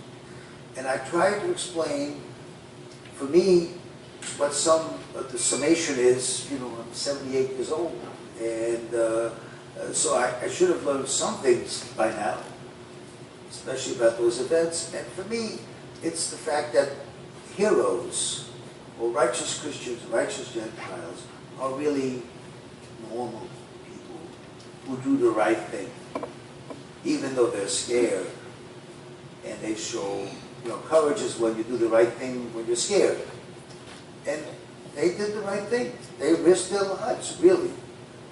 And I try to explain, for me, what the summation is. You know, I'm 78 years old, and so I should have learned some things by now, especially about those events. And for me, it's the fact that heroes, or righteous Christians, righteous Gentiles, are really normal people who do the right thing, even though they're scared. And they show, you know, courage is when you do the right thing when you're scared. And they did the right thing. They risked their lives, really,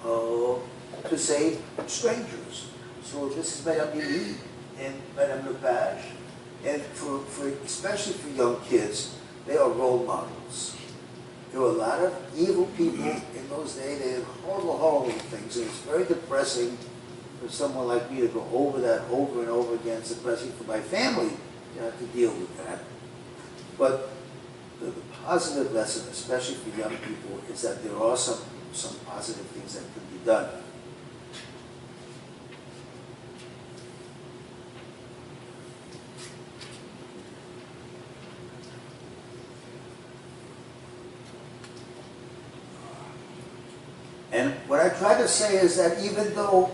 to save strangers. So this is Madame Lily and Madame Lepage. And especially for young kids, they are role models. There were a lot of evil people in those days. They did horrible, horrible things. And it's very depressing for someone like me to go over that over and over again. It's depressing for my family to have to deal with that. But the positive lesson, especially for young people, is that there are some positive things that can be done. And what I try to say is that even though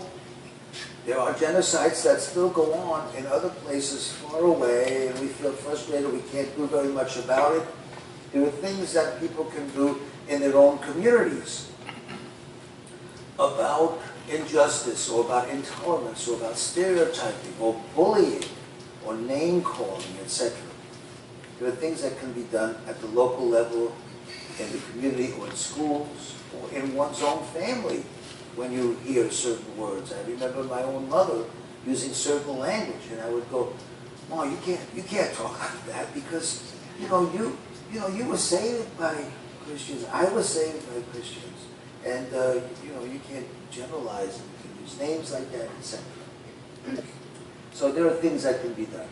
there are genocides that still go on in other places far away, and we feel frustrated we can't do very much about it, there are things that people can do in their own communities about injustice, or about intolerance, or about stereotyping, or bullying, or name-calling, etc. There are things that can be done at the local level, in the community, or in schools, or in one's own family when you hear certain words. I remember my own mother using certain language, and I would go, "Mom, you can't talk like that, because you were saved by Christians. I was saved by Christians, and you can't generalize and use names like that, etc." So there are things that can be done.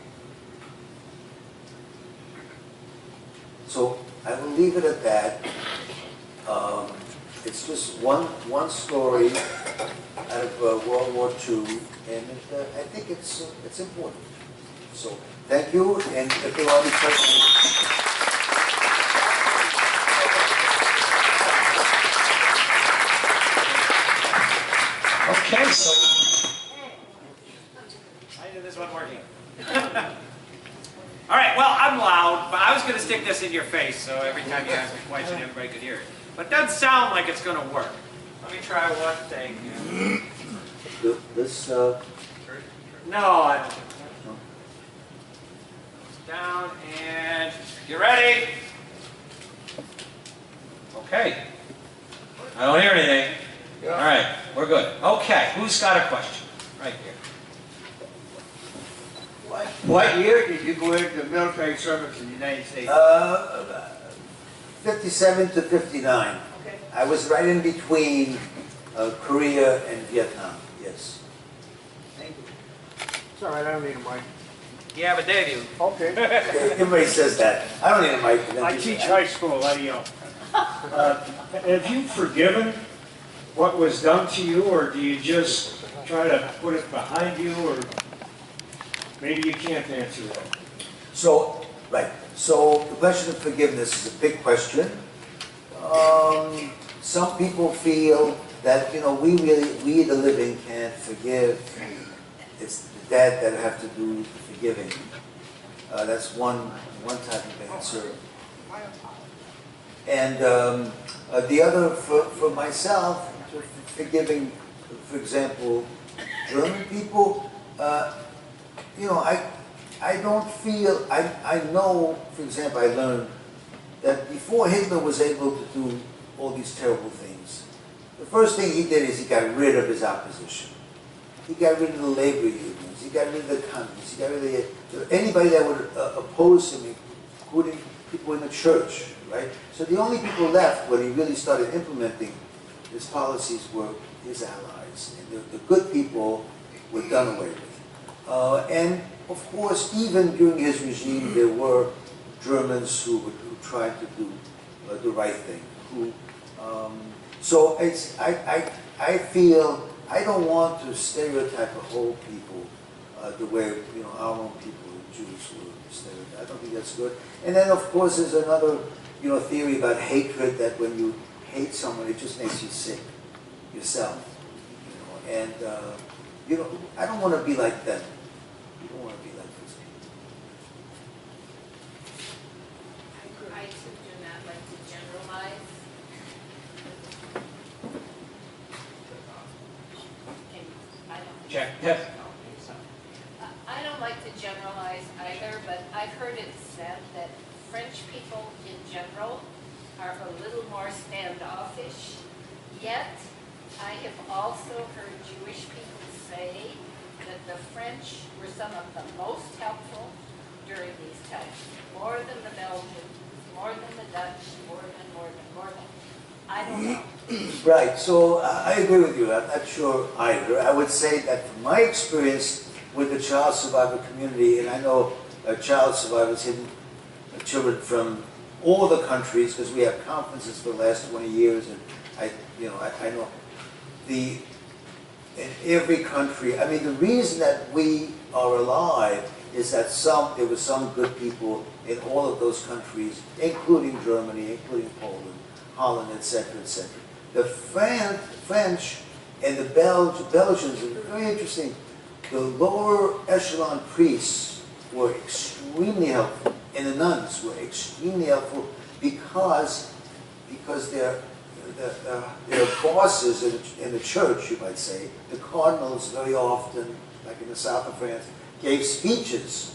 So I will leave it at that. It's just one story out of World War II, and I think it's important. So thank you, and if there are any questions. Okay, so I knew this wasn't working. All right, well, I'm loud, but I was going to stick this in your face, so every time you ask a question, everybody could hear it. But it doesn't sound like it's going to work. Let me try one thing. This, No, I don't think so. Down, and you ready? Okay. I don't hear anything. Yeah. All right, we're good. Okay, who's got a question? Right here. What year did you go into military service in the United States? 57 to 59. Okay. I was right in between Korea and Vietnam, yes. Thank you. It's all right, I don't need a mic. Yeah, but they do. Okay. Everybody says that. I don't need a mic. I teach high school, I yell. Have you forgiven what was done to you, or do you just try to put it behind you, or maybe you can't answer that? So, right. So the question of forgiveness is a big question. Some people feel that, we the living can't forgive. It's the dead that have to do the forgiving. That's one type of answer. And the other, for myself, forgiving, for example, German people, I don't feel, I know, for example, I learned that before Hitler was able to do all these terrible things, the first thing he did is he got rid of his opposition. He got rid of the labor unions, he got rid of the communists, he got rid of anybody that would oppose him, including people in the church, right? So the only people left when he really started implementing his policies were his allies. And the good people were done away with. And of course, even during his regime, there were Germans who tried to do the right thing. So I feel I don't want to stereotype a whole people the way our own people, the Jews, were stereotyped. I don't think that's good. And then, of course, there's another theory about hatred, that when you hate someone, it just makes you sick yourself. And I don't want to be like them. You don't want to be like those people. I too do not like to generalize. Check. Yes. I don't like to generalize either, but I've heard it said that French people in general are a little more standoffish. Yet, I have also heard Jewish people say that the French were some of the most helpful during these times, more than the Belgians, more than the Dutch, more than. I don't know. Right, so I agree with you. I'm not sure either. I would say that from my experience with the child survivor community, and I know child survivors in children from all the countries, because we have conferences for the last 20 years, and I know in every country. I mean, the reason that we are alive is that there were some good people in all of those countries, including Germany, including Poland, Holland, etc., etc. The French and the Belgians are very interesting. The lower echelon priests were extremely helpful, and the nuns were extremely helpful because their bosses in the church, you might say, the cardinals very often, like in the south of France, gave speeches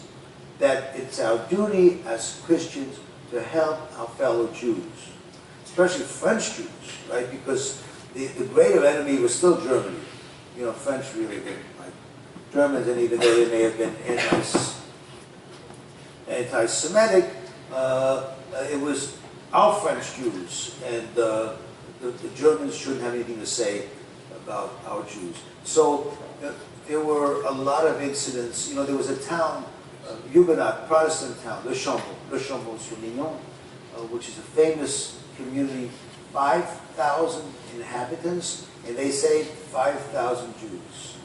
that it's our duty as Christians to help our fellow Jews, especially French Jews, right? Because the greater enemy was still Germany. French really didn't like Germans, and even though they may have been anti-Semitic, it was our French Jews, and the Germans shouldn't have anything to say about our Jews. So there were a lot of incidents. There was a town, Huguenot, Protestant town, Le Chambon-sur-Lignon, which is a famous community, 5,000 inhabitants, and they saved 5,000 Jews.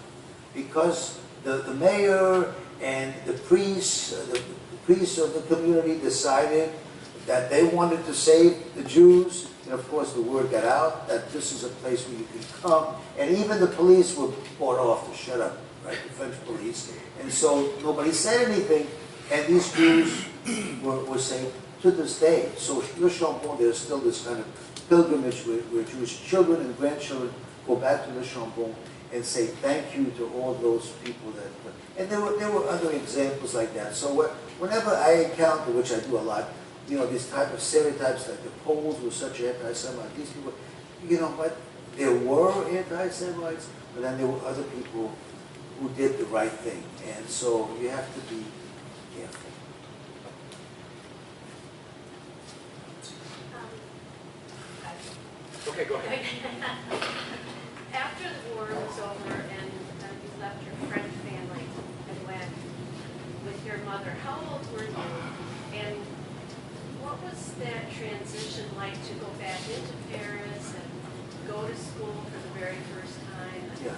Because the mayor and the priests of the community decided that they wanted to save the Jews, and of course the word got out that this is a place where you can come, and even the police were bought off to shut up, right, the French police, and so nobody said anything, and these Jews were saved to this day. So Le Chambon, there's still this kind of pilgrimage where Jewish children and grandchildren go back to Le Chambon and say thank you to all those people that, and there were other examples like that. So whenever I encounter, which I do a lot, these type of stereotypes, like the Poles were such anti-Semites, these people, but there were anti-Semites, but then there were other people who did the right thing, and so you have to be careful. Okay, go ahead. After the war was over and you left your French family and went with your mother, how old were you? And what was that transition like to go back into Paris and go to school for the very first time? Yeah.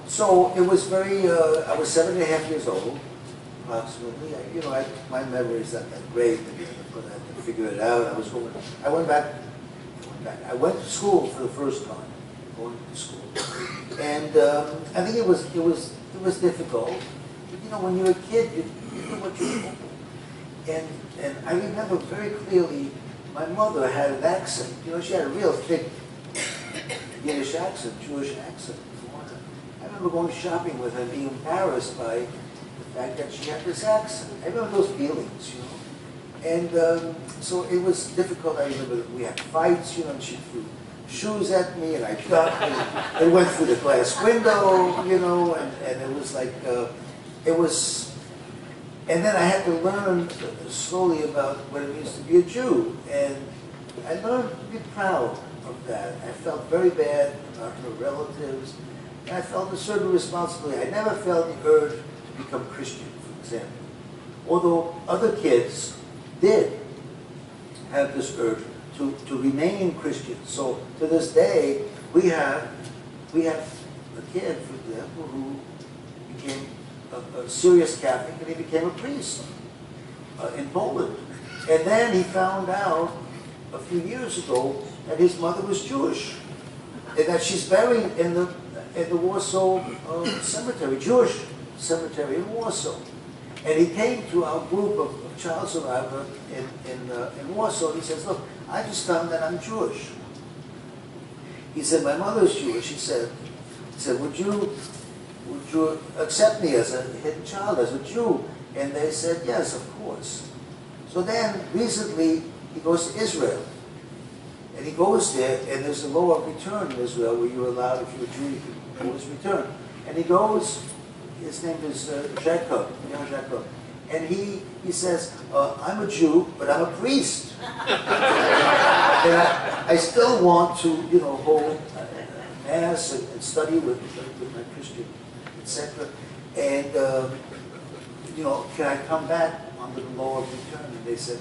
So it was I was 7.5 years old, approximately. My memory is not that great, but I had to figure it out. I went to school for the first time, going to school, and I think it was difficult. But, when you're a kid, you do what you're told. And I remember very clearly, my mother had an accent. She had a real thick Yiddish accent, Jewish accent. I remember going shopping with her and being embarrassed by the fact that she had this accent. I remember those feelings, And so it was difficult. I remember that we had fights, and she threw shoes at me, and I ducked, and it went through the glass window, and it was like, and then I had to learn slowly about what it means to be a Jew, and I learned to be proud of that. I felt very bad about her relatives, and I felt a certain responsibility. I never felt the urge to become Christian from example. Although other kids did have this urge to remain Christian. So to this day, we have a kid, for example, who became a serious Catholic, and he became a priest in Poland. And then he found out a few years ago that his mother was Jewish, and that she's buried in the Warsaw cemetery, Jewish cemetery in Warsaw. And he came to our group of child survivors in Warsaw, and he says, look, I just found that I'm Jewish. He said, my mother's Jewish. He said, would you accept me as a hidden child, as a Jew? And they said, yes, of course. So then, recently, he goes to Israel. And he goes there, and there's a law of return in Israel where you're allowed, if you're a Jew, you can always return. And he goes, his name is Jacob, and he says, I'm a Jew, but I'm a priest. And I still want to, hold Mass and study with my Christian, etc. And, can I come back under the law of return? And they said,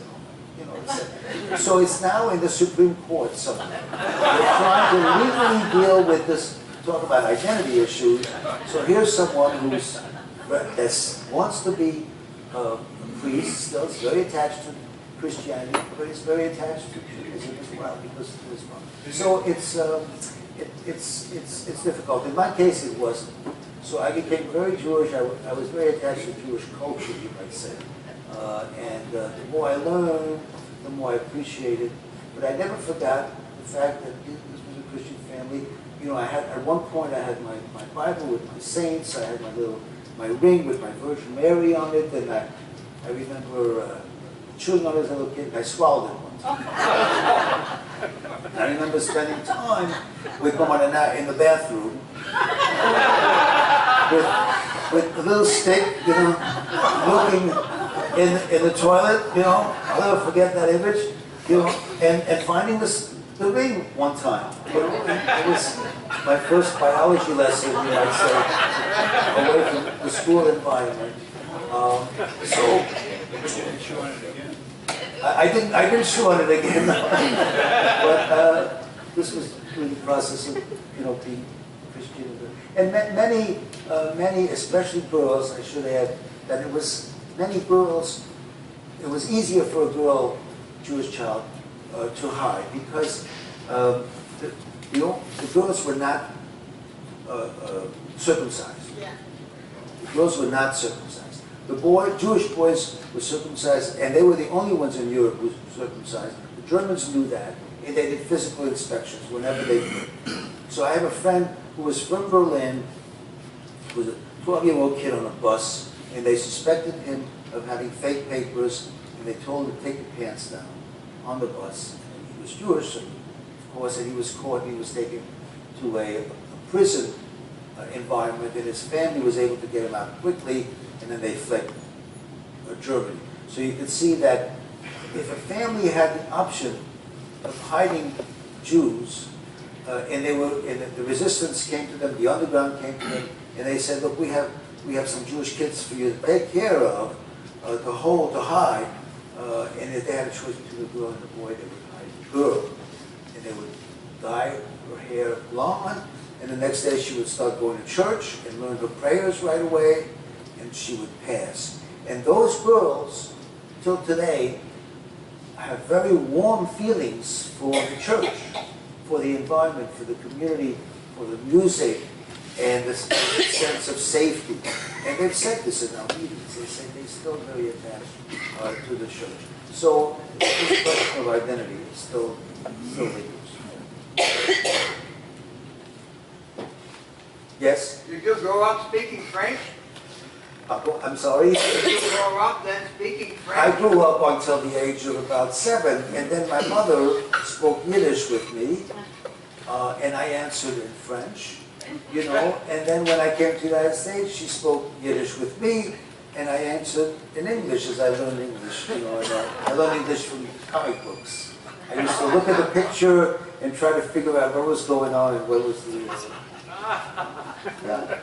no. So it's now in the Supreme Court somewhere. They're trying to legally deal with this, talk about identity issues. So here's someone that wants to be a priest, still is very attached to Christianity, but is very attached to Judaism as well because of this one. So it's difficult. In my case, it wasn't. So I became very Jewish. I was very attached to Jewish culture, you might say. And the more I learned, the more I appreciated. But I never forgot the fact that this was a Christian family. At one point I had my Bible with my saints. I had my ring with my Virgin Mary on it, and I remember chewing on it as a little kid, and I swallowed it one time. I remember spending time with Mom in the bathroom with a little stick, looking in the toilet, I'll never forget that image, and finding the ring one time. It was my first biology lesson, you might say, away from the school environment. I didn't chew on it again, but this was through the process of being Christian. And many, especially girls, I should add, that many girls, it was easier for a girl, Jewish child, to hide because the girls were not circumcised. Yeah. The girls were not circumcised. The Jewish boys were circumcised, and they were the only ones in Europe who were circumcised. The Germans knew that, and they did physical inspections whenever they could. So I have a friend who was from Berlin, who was a 12-year-old kid on a bus, and they suspected him of having fake papers, and they told him to take the pants down on the bus. And he was Jewish, of course, and he was caught, and he was taken to a prison environment, and his family was able to get him out quickly, and then they fled Germany. So you can see that if a family had the option of hiding Jews, and the resistance came to them, the underground came to them, and they said, look, we have some Jewish kids for you to take care of, to hide, and if they had a choice between the girl and the boy, they would hide the girl, and they would dye her hair blonde, and the next day she would start going to church and learn her prayers right away, and she would pass. And those girls, till today, have very warm feelings for the church, for the environment, for the community, for the music, and this sense of safety. And they've said this in our meetings. They say they're still very attached to the church. So this question of identity is still lingers. Yes? Did you grow up speaking French? I'm sorry? Did you grow up then speaking French? I grew up until the age of about 7, and then my mother spoke Yiddish with me, and I answered in French, and then when I came to the United States, she spoke Yiddish with me, and I answered in English as I learned English, and I learned English from comic books. I used to look at the picture and try to figure out what was going on and what was the answer. Yeah.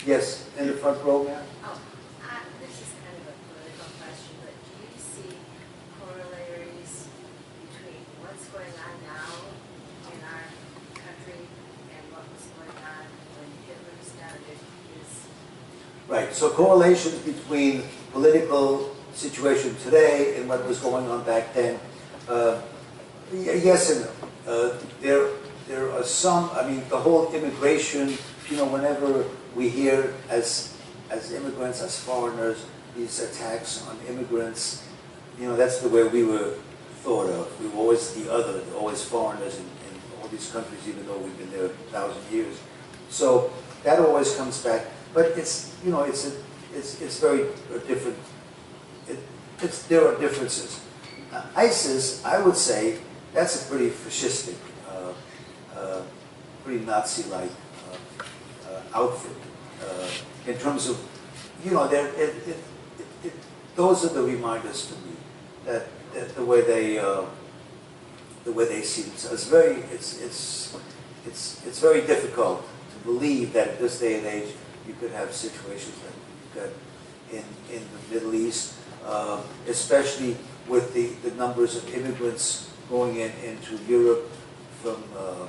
Yes, in the front row, ma'am. Right, so correlations between political situation today and what was going on back then. Yes and no. There are some, I mean, the whole immigration, you know, whenever we hear as immigrants, as foreigners, these attacks on immigrants, you know, that's the way we were thought of. We were always the other, always foreigners in all these countries, even though we've been there 1,000 years. So that always comes back. But it's, you know, it's very different. There are differences. ISIS, I would say, that's a pretty fascistic, pretty Nazi-like outfit in terms of, you know, those are the reminders to me that the way they see themselves. It's very difficult to believe that at this day and age you could have situations like you got in the Middle East, especially with the numbers of immigrants going into Europe from the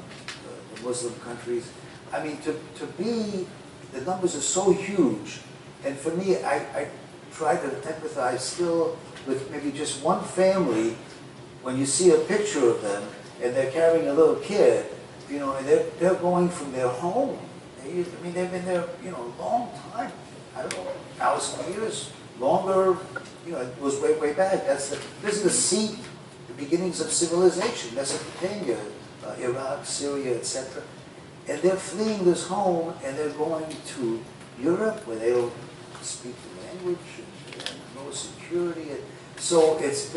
Muslim countries. I mean, to be, the numbers are so huge, and for me, I try to empathize still with maybe just one family when you see a picture of them and they're carrying a little kid, you know, and they're going from their home. I mean, they've been there, you know, a long time. I don't know, 1,000 years, longer. You know, it goes way back. This is the seat, the beginnings of civilization. Mesopotamia, Iraq, Syria, etc. And they're fleeing this home and they're going to Europe where they don't speak the language and no security. And so it's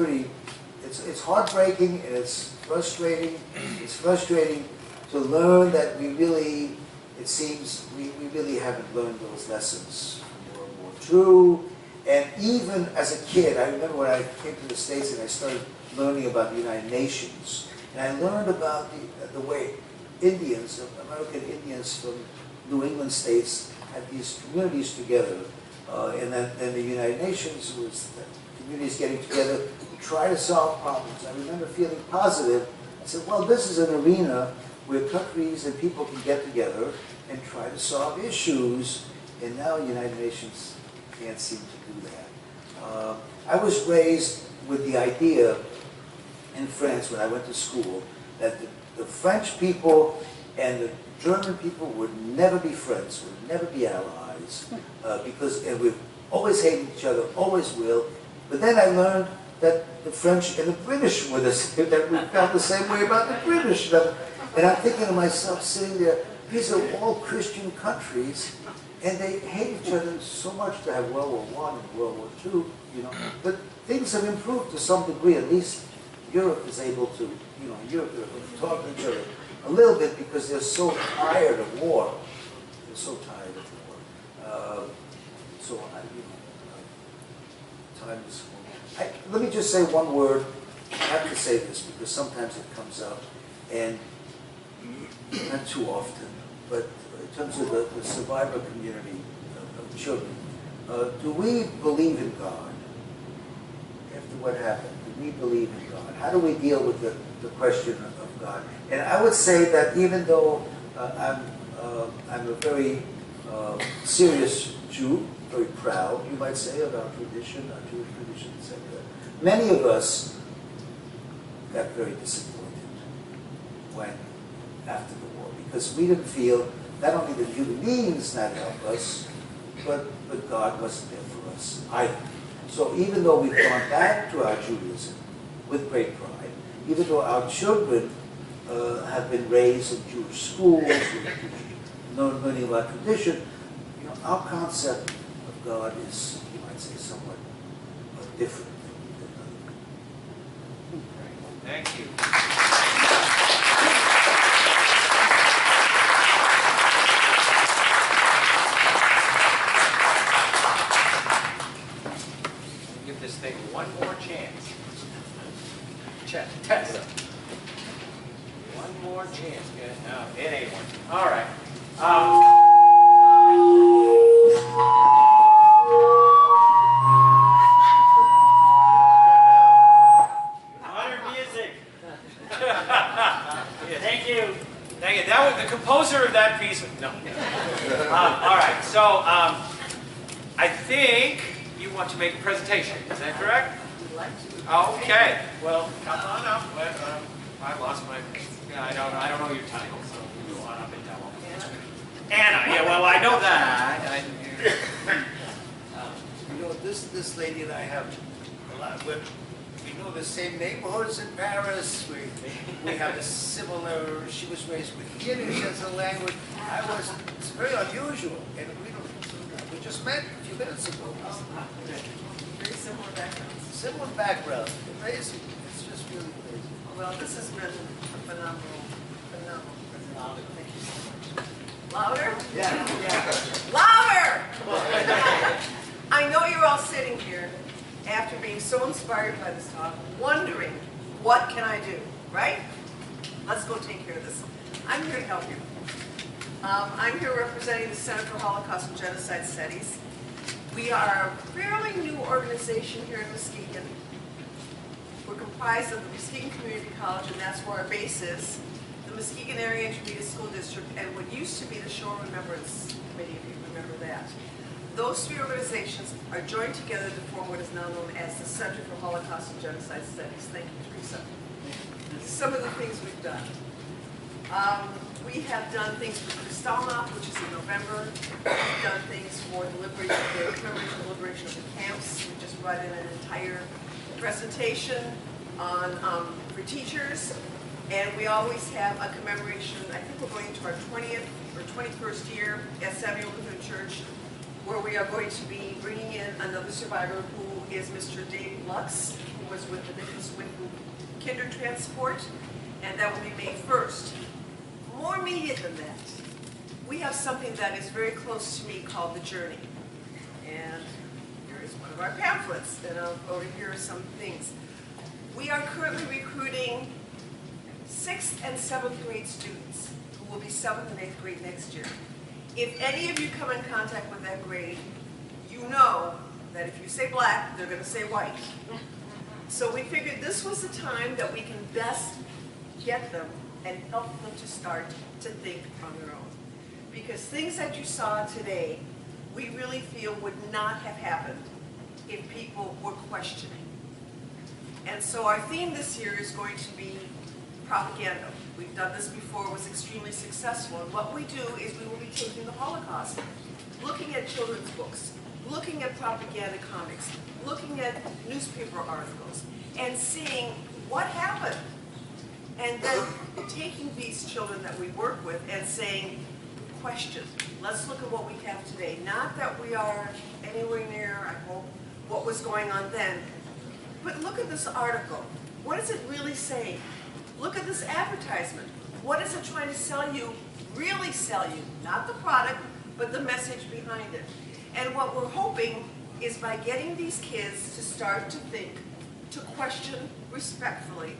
it's heartbreaking and it's frustrating. It's frustrating to learn that we really, it seems, we really haven't learned those lessons from World War II. And even as a kid, I remember when I came to the States and I started learning about the United Nations. And I learned about the way Indians, American Indians from New England states had these communities together. And then the United Nations was the communities getting together to try to solve problems. I remember feeling positive. I said, well, this is an arena where countries and people can get together and try to solve issues. And now the United Nations can't seem to do that. I was raised with the idea in France when I went to school that the French people and the German people would never be friends, would never be allies, because we've always hated each other, always will. But then I learned that the French and the British were that we felt the same way about the British. And I'm thinking to myself, sitting there, these are all Christian countries, and they hate each other so much to have World War I and World War II, you know. But things have improved to some degree. At least Europe is able to, you know, Europe to talk to each other a little bit because they're so tired of war. They're so tired of war. Time is. Let me just say one word. I have to say this because sometimes it comes up, and not too often, but in terms of the survivor community of children, do we believe in God? After what happened, do we believe in God? How do we deal with the question of God? And I would say that even though I'm a very serious Jew, very proud, you might say, of our tradition, our Jewish tradition, etc., many of us got very disappointed when after the war, because we didn't feel not only did human beings not help us, but God wasn't there for us either. So even though we've gone back to our Judaism with great pride, even though our children have been raised in Jewish schools, learning about tradition, you know, our concept of God is, you might say, somewhat different than others. Thank you. Give this thing one more chance. Test. One more chance. Good. No, it ain't one. All right. Modern music. Thank you. Thank you. That was the composer of that piece. No. All right. So want to make a presentation. Is that correct? Would like to. Okay. Well, come on up. I lost my. Yeah, I don't know your title, so you go on up and tell them. Anna. Yeah. Well, I know that. You know, this lady and I have a lot, we know the same neighborhoods in Paris, we have a similar, she was raised with Yiddish as a language, it's very unusual, and we just met a few minutes ago. Very similar backgrounds. Similar background, crazy, it's just really crazy. Well, this has been a phenomenal. Thank you so much. Louder? Yeah. Louder! I know you're all sitting here after being so inspired by this talk, wondering, what can I do, right? Let's go take care of this. I'm here to help you. I'm here representing the Center for Holocaust and Genocide Studies. We are a fairly new organization here in Muskegon. We're comprised of the Muskegon Community College, and that's where our base is, the Muskegon Area Intermediate School District, and what used to be the Shore Remembrance Committee, if you remember that. Those three organizations are joined together to form what is now known as the Center for Holocaust and Genocide Studies. Thank you, Teresa. Some of the things we've done. We have done things for Kristallnacht, which is in November. We've done things for the commemoration of the liberation of the camps. We just brought in an entire presentation on for teachers. And we always have a commemoration, I think we're going into our 20th or 21st year at Samuel Lutheran Church, where we are going to be bringing in another survivor who is Mr. Dave Lux, who was with the Nicholas Winton Kinder Transport, and that will be May 1st. More immediate than that, we have something that is very close to me called The Journey. And here is one of our pamphlets, and over here are some things. We are currently recruiting 6th and 7th grade students who will be 7th and 8th grade next year. If any of you come in contact with that grade, you know that if you say black, they're going to say white. So we figured this was the time that we can best get them and help them to start to think on their own. Because things that you saw today, we really feel would not have happened if people were questioning. And so our theme this year is going to be propaganda. We've done this before, it was extremely successful. And what we do is we will be taking the Holocaust, looking at children's books, looking at propaganda comics, looking at newspaper articles, and seeing what happened. And then taking these children that we work with and saying, question, let's look at what we have today. Not that we are anywhere near, I hope, what was going on then, but look at this article. What is it really saying? Look at this advertisement. What is it trying to sell you, really sell you? Not the product, but the message behind it. And what we're hoping is by getting these kids to start to think, to question respectfully,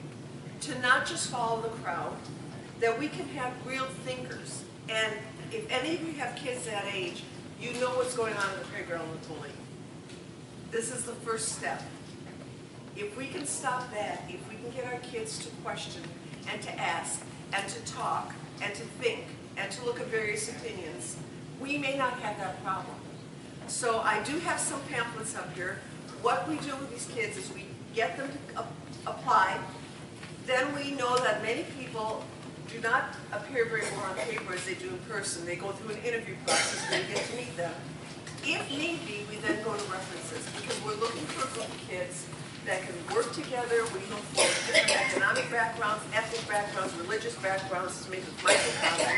to not just follow the crowd, that we can have real thinkers. And if any of you have kids that age, you know what's going on in the playground with bullying. This is the first step. If we can stop that, if we can get our kids to question and to ask and to talk and to think and to look at various opinions, we may not have that problem. So I do have some pamphlets up here. What we do with these kids is we get them to apply. Then we know that many people do not appear very well on paper as they do in person. They go through an interview process where we get to meet them. If need be, we then go to references because we're looking for a group of kids that can work together. We look for different economic backgrounds, ethnic backgrounds, religious backgrounds, to make it microcosm,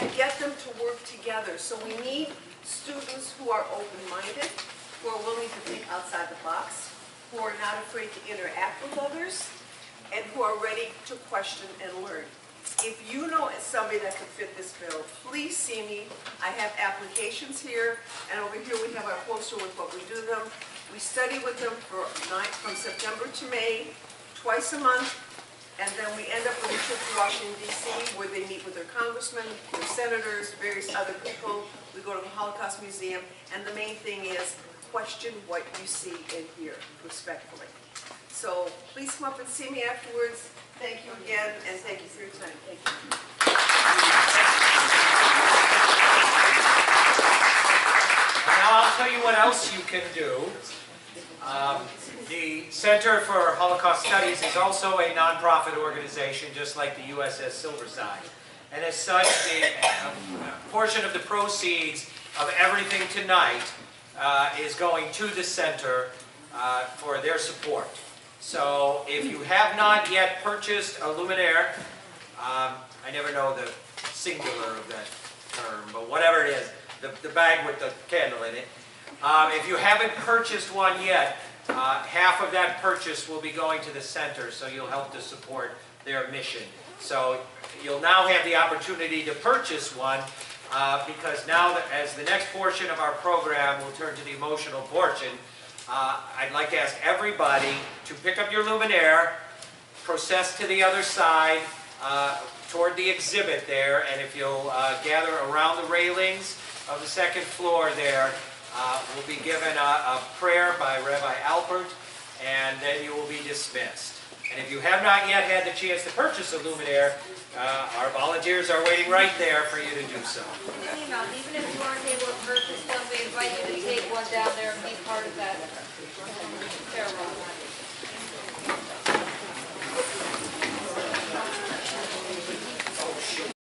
and get them to work together. So we need students who are open-minded, who are willing to think outside the box, who are not afraid to interact with others, and who are ready to question and learn. If you know somebody that could fit this bill, please see me. I have applications here, and over here we have our poster with what we do to them. We study with them from September to May, twice a month, and then we end up with a trip to Washington, D.C., where they meet with their congressmen, their senators, various other people. We go to the Holocaust Museum, and the main thing is question what you see and hear, respectfully. So please come up and see me afterwards. Thank you again, and thank you for your time. Thank you. Now I'll tell you what else you can do. The Center for Holocaust Studies is also a nonprofit organization, just like the Uss Silversides. And as such, the portion of the proceeds of everything tonight is going to the center for their support. So if you have not yet purchased a luminaire, I never know the singular of that term, but whatever it is, the bag with the candle in it. If you haven't purchased one yet, half of that purchase will be going to the center, so you'll help to support their mission. So you'll now have the opportunity to purchase one, because now, as the next portion of our program will turn to the emotional portion, I'd like to ask everybody to pick up your luminaire, process to the other side, toward the exhibit there, and if you'll gather around the railings of the second floor there, we'll be given a prayer by Rabbi Alpert, and then you will be dismissed. And if you have not yet had the chance to purchase a luminaire, our volunteers are waiting right there for you to do so. Even if you aren't able to purchase one, we invite you to take one down there and be part of that farewell.